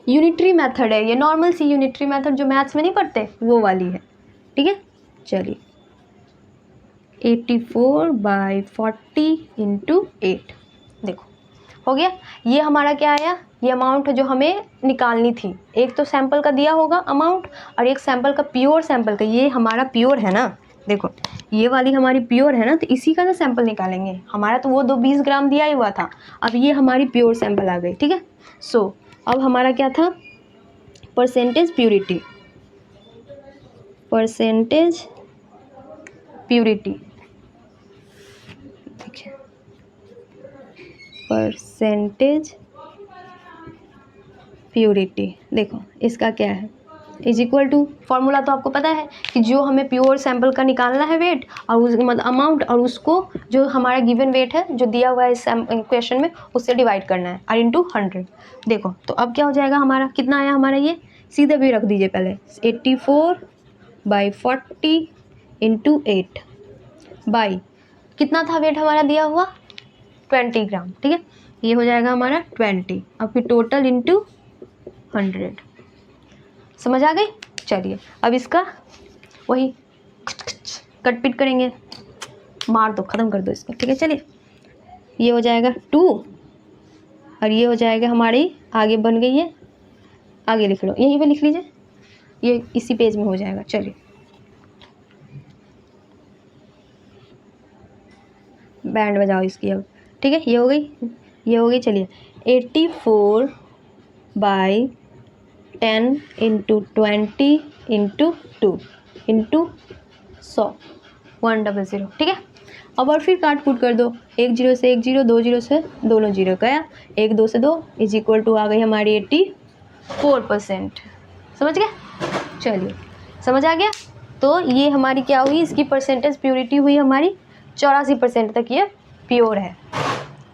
यूनिटरी मेथड है ये, नॉर्मल सी यूनिटरी मेथड जो मैथ्स में नहीं पढ़ते वो वाली है, ठीक है। चलिए 84/40 इंटू 8, देखो हो गया। ये हमारा क्या आया, ये अमाउंट जो हमें निकालनी थी, एक तो सैंपल का दिया होगा अमाउंट और एक सैंपल का, प्योर सैंपल का, ये हमारा प्योर है ना, देखो ये वाली हमारी प्योर है ना, तो इसी का ना सैंपल निकालेंगे। हमारा तो वो 20 ग्राम दिया ही हुआ था, अब ये हमारी प्योर सैंपल आ गई, ठीक है। सो अब हमारा क्या था, परसेंटेज प्यूरिटी, परसेंटेज प्यूरिटी, देखिए परसेंटेज प्यूरिटी, देखो इसका क्या है, इज इक्वल टू, फॉर्मूला तो आपको पता है कि जो हमें प्योर सैंपल का निकालना है वेट और उस मतलब अमाउंट, और उसको जो हमारा गिवन वेट है जो दिया हुआ है इस क्वेश्चन में उससे डिवाइड करना है और इंटू 100। देखो तो अब क्या हो जाएगा हमारा, कितना आया हमारा, ये सीधे भी रख दीजिए पहले, 84/40 इंटू 8 बाई कितना था वेट हमारा दिया हुआ 20 ग्राम, ठीक है। ये हो जाएगा हमारा 20, अब फिर टोटल इंटू 100, समझ आ गई। चलिए अब इसका वही कट पिट करेंगे, मार दो, ख़त्म कर दो इसको, ठीक है। चलिए ये हो जाएगा 2 और ये हो जाएगा हमारी, आगे बन गई है, आगे लिख लो, यहीं पे लिख लीजिए, ये इसी पेज में हो जाएगा। चलिए बैंड बजाओ इसकी अब, ठीक है। ये हो गई, ये हो गई। चलिए 84 बाई 10 इंटू 20 इंटू 2 इंटू 100 100, ठीक है। अब और फिर काट कूट कर दो, 1 0 से 1 0, 2 0 से दोनों 0 गया, 1 2 से 2 इज इक्वल टू आ गई हमारी 84%। समझ गए? चलिए समझ आ गया। तो ये हमारी क्या हुई, इसकी परसेंटेज प्योरिटी हुई हमारी 84% तक ये प्योर है।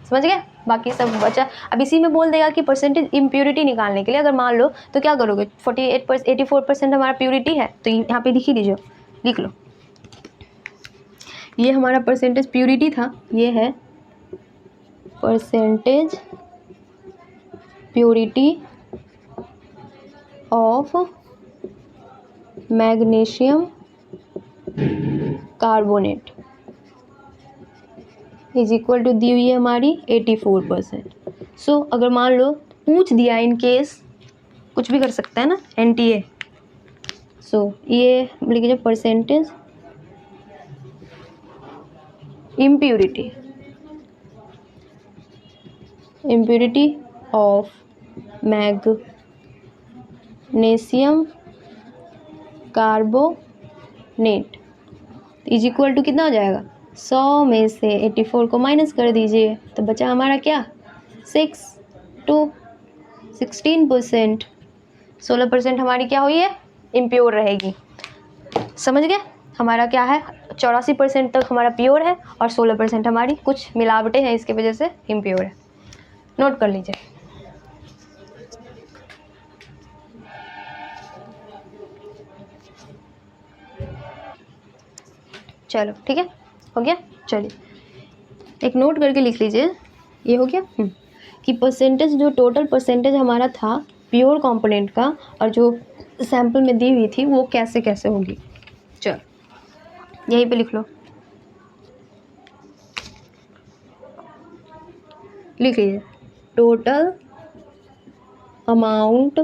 समझ गए? बाकी सब बचा। अब इसी में बोल देगा कि परसेंटेज इम्प्योरिटी निकालने के लिए अगर मान लो तो क्या करोगे, 84% हमारा प्योरिटी है, तो यहाँ पे लिख ही लीजिए, लिख लो। ये हमारा परसेंटेज प्योरिटी था, ये है percentage purity of magnesium carbonate is equal to दी हुई है हमारी 84%। सो अगर मान लो पूछ दिया, इन केस कुछ भी कर सकता है ना NTA। सो ये लिख लीजिए percentage impurity of magnesium carbonate is equal to कितना हो जाएगा, 100 में से 84 को माइनस कर दीजिए, तो बचा हमारा क्या 6 to 16%। 16% हमारी क्या हुई है, इम्प्योर रहेगी। समझ गए? हमारा क्या है, 84% तक हमारा प्योर है और 16% हमारी कुछ मिलावटें हैं, इसकी वजह से इम्प्योर है। नोट कर लीजिए। चलो ठीक है, हो गया। चलिए एक नोट करके लिख लीजिए, ये हो गया कि परसेंटेज, जो टोटल परसेंटेज हमारा था प्योर कंपोनेंट का और जो सैंपल में दी हुई थी वो कैसे कैसे होगी। चलो यहीं पे लिख लो, लिख लीजिए total amount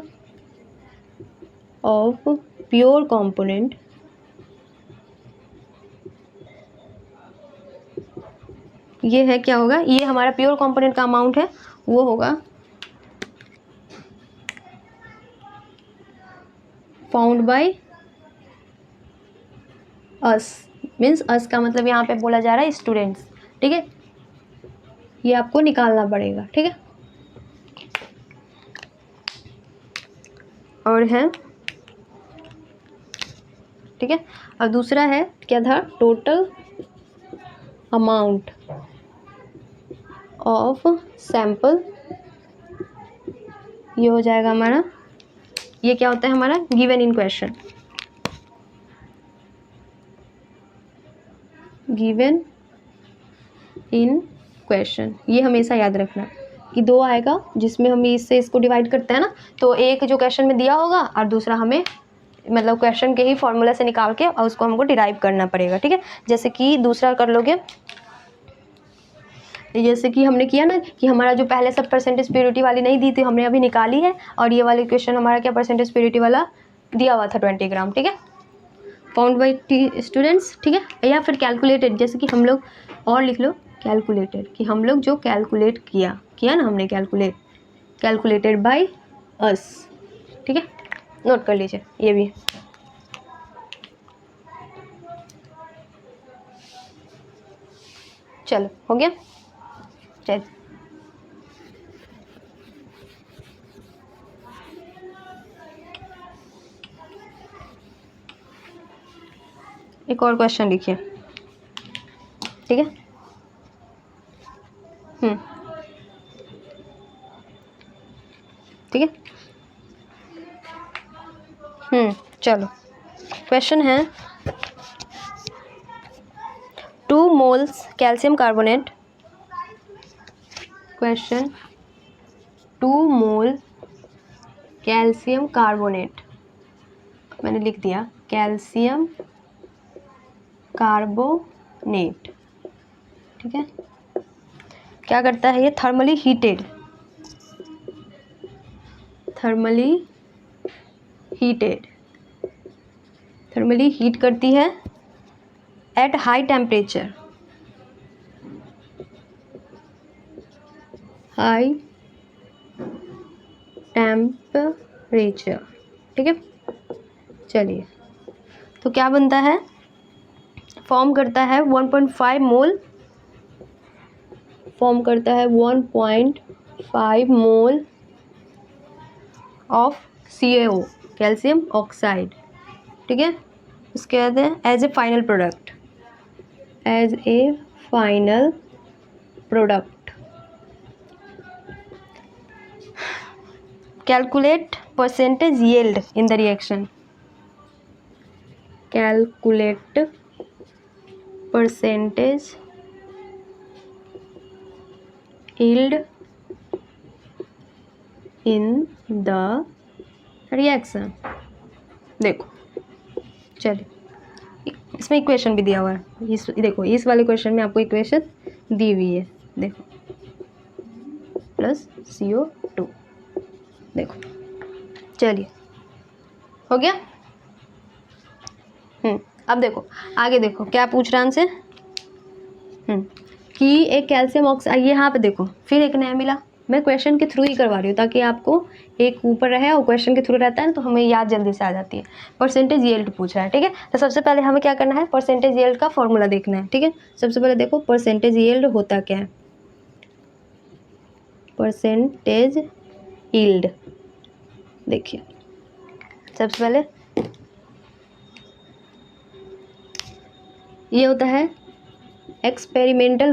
of pure component ये है, क्या होगा, ये हमारा प्योर कंपोनेंट का अमाउंट है, वो होगा फाउंड बाय अस। मीन्स अस का मतलब यहाँ पे बोला जा रहा है स्टूडेंट्स, ठीक है। ये आपको निकालना पड़ेगा, ठीक है। और है, ठीक है। अब दूसरा है क्या था, टोटल अमाउंट ऑफ सैंपल, ये हो जाएगा हमारा, ये क्या होता है हमारा given in question, given in question. ये हमेशा याद रखना कि 2 आएगा जिसमें हम इससे इसको डिवाइड करते हैं ना, तो एक जो क्वेश्चन में दिया होगा और दूसरा हमें मतलब क्वेश्चन के ही फॉर्मूला से निकाल के और उसको हमको डिराइव करना पड़ेगा, ठीक है। जैसे कि दूसरा कर लोगे, जैसे कि हमने किया ना कि हमारा जो पहले सब परसेंटेज प्योरिटी वाली नहीं दी थी, हमने अभी निकाली है, और ये वाले क्वेश्चन हमारा क्या परसेंटेज प्योरिटी वाला दिया हुआ था 20 ग्राम, ठीक है। फाउंड बाय स्टूडेंट्स, ठीक है। या फिर कैलकुलेटेड, जैसे कि हम लोग, और लिख लो कैलकुलेटेड, कि हम लोग जो कैलकुलेट किया ना हमने, कैलकुलेटेड बाय अस, ठीक है। नोट कर लीजिए ये भी। चलो हो गया। चल एक और क्वेश्चन लिखिए, ठीक है। ठीक है। चलो क्वेश्चन है 2 मोल्स कैल्शियम कार्बोनेट, क्वेश्चन 2 मोल कैल्शियम कार्बोनेट, मैंने लिख दिया कैल्शियम कार्बोनेट, ठीक है। क्या करता है ये? थर्मली हीटेड, थर्मली हीट करती है एट हाई टेम्परेचर, ठीक है। चलिए, तो क्या बनता है? फॉर्म करता है 1.5 मोल, फॉर्म करता है 1.5 mole of CaO, calcium oxide, ठीक है। उसके बाद है as a final product, calculate percentage yield in the reaction, calculate percentage yield in the reaction. देखो, चलिए, इसमें इक्वेशन भी दिया हुआ है। देखो, इस वाले क्वेश्चन में आपको इक्वेशन दी हुई है, देखो, प्लस CO2, देखो। चलिए, हो गया। अब देखो आगे, देखो क्या पूछ रहा है हमसे, कि एक कैल्शियम ऑक्साइड, यहाँ पे देखो फिर एक नया मिला। मैं क्वेश्चन के थ्रू ही करवा रही हूँ ताकि आपको एक ऊपर रहे और क्वेश्चन के थ्रू रहता है ना, तो हमें याद जल्दी से आ जाती है। परसेंटेज यील्ड पूछ रहा है, ठीक है। तो सबसे पहले हमें क्या करना है? परसेंटेज यील्ड का फॉर्मूला देखना है, ठीक है। सबसे पहले देखो परसेंटेज यील्ड होता क्या है। परसेंटेज यील्ड, देखिए, सबसे पहले ये होता है experimental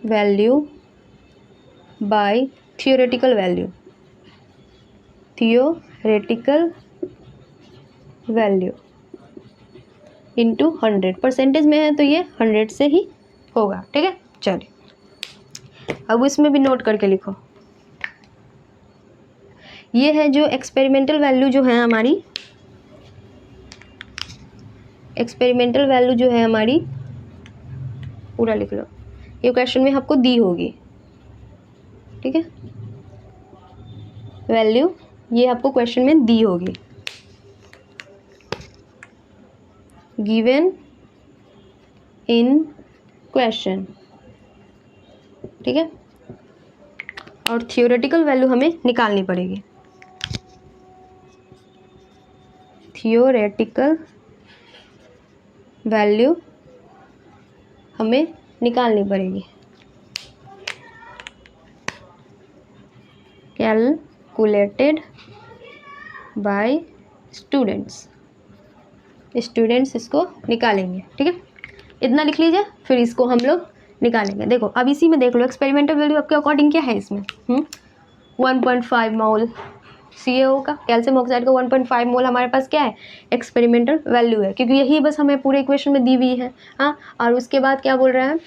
value by theoretical value into 100। Percentage में है तो ये 100 से ही होगा, ठीक है। चलिए, अब इसमें भी नोट करके लिखो। ये है जो एक्सपेरिमेंटल वैल्यू जो है हमारी, एक्सपेरिमेंटल वैल्यू जो है हमारी, पूरा लिख लो। ये क्वेश्चन में आपको दी होगी, ठीक है। वैल्यू ये आपको क्वेश्चन में दी होगी, गिवन इन क्वेश्चन, ठीक है। और थियोरेटिकल वैल्यू हमें निकालनी पड़ेगी, थियोरेटिकल वैल्यू हमें निकालनी पड़ेगी। कैलकुलेटेड बाय स्टूडेंट्स इसको निकालेंगे, ठीक है। इतना लिख लीजिए, फिर इसको हम लोग निकालेंगे। देखो, अब इसी में देख लो एक्सपेरिमेंटल वैल्यू आपके अकॉर्डिंग क्या है इसमें। 1.5 मोल CaO का, कैल्शियम ऑक्साइड का 1.5 मोल हमारे पास क्या है? एक्सपेरिमेंटल वैल्यू है, क्योंकि यही बस हमें पूरे इक्वेशन में दी हुई है। हाँ, और उसके बाद क्या बोल रहा है?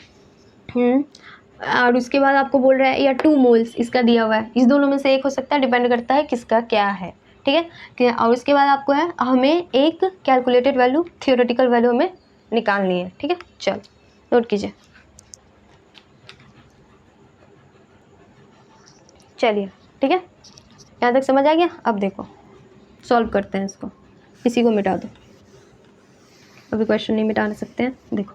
और उसके बाद आपको बोल रहा है या 2 मोल्स इसका दिया हुआ है। इस दोनों में से एक हो सकता है, डिपेंड करता है किसका क्या है, ठीक है। और उसके बाद आपको है हमें एक कैलकुलेटेड वैल्यू, थियोरेटिकल वैल्यू हमें निकालनी है, ठीक है। चल, नोट कीजिए। चलिए, ठीक है, यहाँ तक समझ आ गया। अब देखो, सॉल्व करते हैं इसको। इसी को मिटा दो, अभी क्वेश्चन नहीं मिटा सकते हैं। देखो,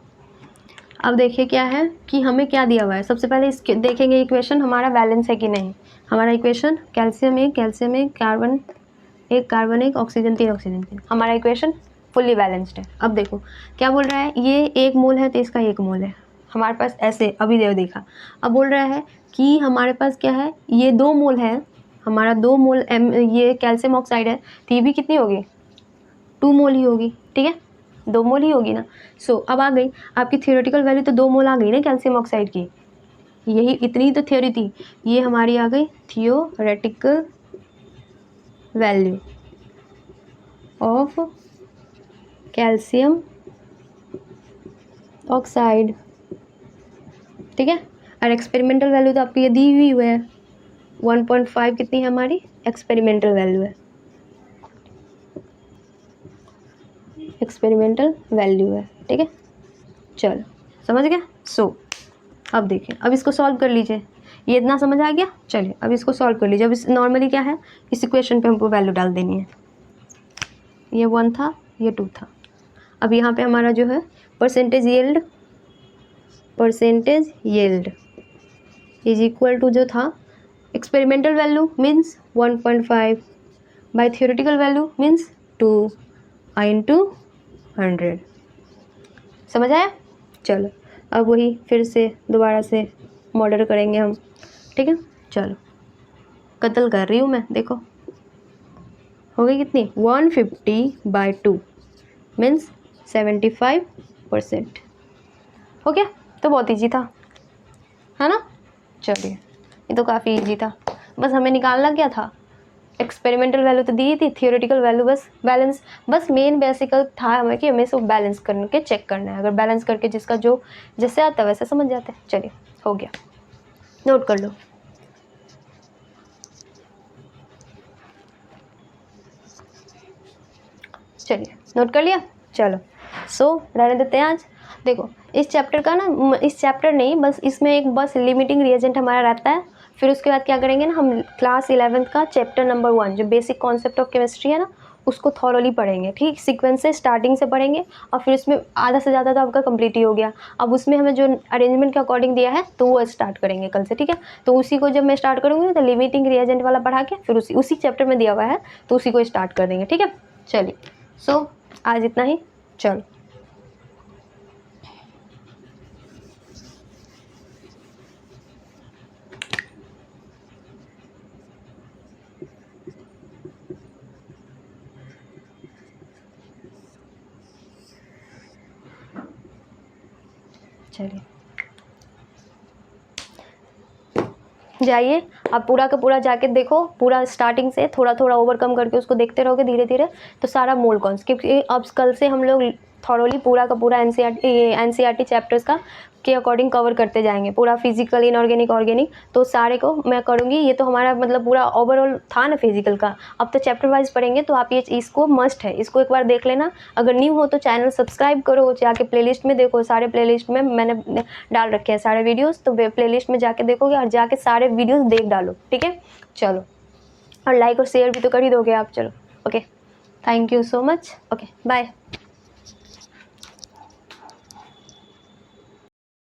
अब देखिए क्या है कि हमें क्या दिया हुआ है। सबसे पहले इसके देखेंगे इक्वेशन हमारा बैलेंस है कि नहीं। हमारा इक्वेशन कैल्शियम एक, कार्बन एक, ऑक्सीजन 3, हमारा इक्वेशन फुल्ली बैलेंस्ड है। अब देखो क्या बोल रहा है, ये 1 मोल है तो इसका 1 मोल है हमारे पास, ऐसे अभी देखा। अब बोल रहा है कि हमारे पास क्या है, ये 2 मोल है हमारा, 2 मोल ये कैल्शियम ऑक्साइड है, तो ये भी कितनी होगी? 2 मोल ही होगी, ठीक है, 2 मोल ही होगी ना। सो अब आ गई आपकी थियोरेटिकल वैल्यू, तो 2 मोल आ गई ना कैल्शियम ऑक्साइड की। यही इतनी तो थ्योरी थी, ये हमारी आ गई theoretical value of calcium oxide, ठीक है। और एक्सपेरिमेंटल वैल्यू तो आपको ये दी हुई है 1.5, कितनी है हमारी एक्सपेरिमेंटल वैल्यू है। एक्सपेरिमेंटल वैल्यू है, ठीक है। चलो समझ गया। अब देखिए, अब इसको सॉल्व कर लीजिए। ये इतना समझ आ गया। चलिए अब इसको सॉल्व कर लीजिए। अब इस नॉर्मली क्या है, इस इक्वेशन पे हमको वैल्यू डाल देनी है। ये 1 था, ये 2 था। अब यहाँ पे हमारा जो है percentage yield is equal to जो था experimental value means 1.5 by theoretical value means 2 into 100। समझ आया। चलो अब वही फिर से दोबारा से मॉडल करेंगे हम, ठीक है। चलो कत्ल कर रही हूँ मैं, देखो हो गई कितनी, 150/2 मीन्स 75%। हो गया। तो बहुत ईजी था, है ना। चलिए ये तो काफ़ी ईजी था। बस हमें निकालना क्या था, एक्सपेरिमेंटल वैल्यू तो दी थी, थियोरेटिकल वैल्यू बस बैलेंस, बस मेन बेसिकल था हमें कि हमें सब बैलेंस करके चेक करना है। अगर बैलेंस करके जिसका जो जैसे आता है वैसे समझ जाते हैं। चलिए हो गया, नोट कर लो। चलिए नोट कर लिया। चलो रहने देते हैं आज। देखो इस चैप्टर का ना, इस चैप्टर नहीं, बस इसमें एक बस लिमिटिंग रिएजेंट हमारा रहता है। फिर उसके बाद क्या करेंगे ना, हम क्लास 11th का चैप्टर नंबर 1 जो बेसिक कॉन्सेप्ट ऑफ केमिस्ट्री है ना, उसको थॉरोली पढ़ेंगे, ठीक। सीक्वेंस से स्टार्टिंग से पढ़ेंगे और फिर उसमें आधा से ज़्यादा तो आपका कंप्लीट ही हो गया। अब उसमें हमें जो अरेंजमेंट के अकॉर्डिंग दिया है तो वो स्टार्ट करेंगे कल से, ठीक है। तो उसी को जब मैं स्टार्ट करूँगी तो लिमिटिंग रिएजेंट वाला पढ़ा के फिर उसी चैप्टर में दिया हुआ है तो उसी को स्टार्ट कर देंगे, ठीक है। चलिए आज इतना ही। चलो चलिए जाइए आप पूरा का पूरा जाके देखो, पूरा स्टार्टिंग से थोड़ा थोड़ा ओवरकम करके उसको देखते रहोगे धीरे धीरे तो सारा मोल कॉन्स, क्योंकि अब कल से हम लोग थॉरोली पूरा का पूरा एनसीईआरटी चैप्टर्स का के अकॉर्डिंग कवर करते जाएंगे, पूरा फिजिकल, इनऑर्गेनिक, ऑर्गेनिक, तो सारे को मैं करूँगी। ये तो हमारा मतलब पूरा ओवरऑल था ना फिजिकल का। अब तो चैप्टर वाइज पढ़ेंगे तो आप ये इसको मस्ट है, इसको एक बार देख लेना। अगर न्यू हो तो चैनल सब्सक्राइब करो, जाके प्लेलिस्ट में देखो, सारे प्लेलिस्ट में मैंने डाल रखे हैं सारे वीडियोज़, तो प्लेलिस्ट में जाके देखोगे और जाके सारे वीडियोज़ देख डालो, ठीक है। चलो और लाइक और शेयर भी तो कर ही दोगे आप। चलो okay, thank you so much, okay bye.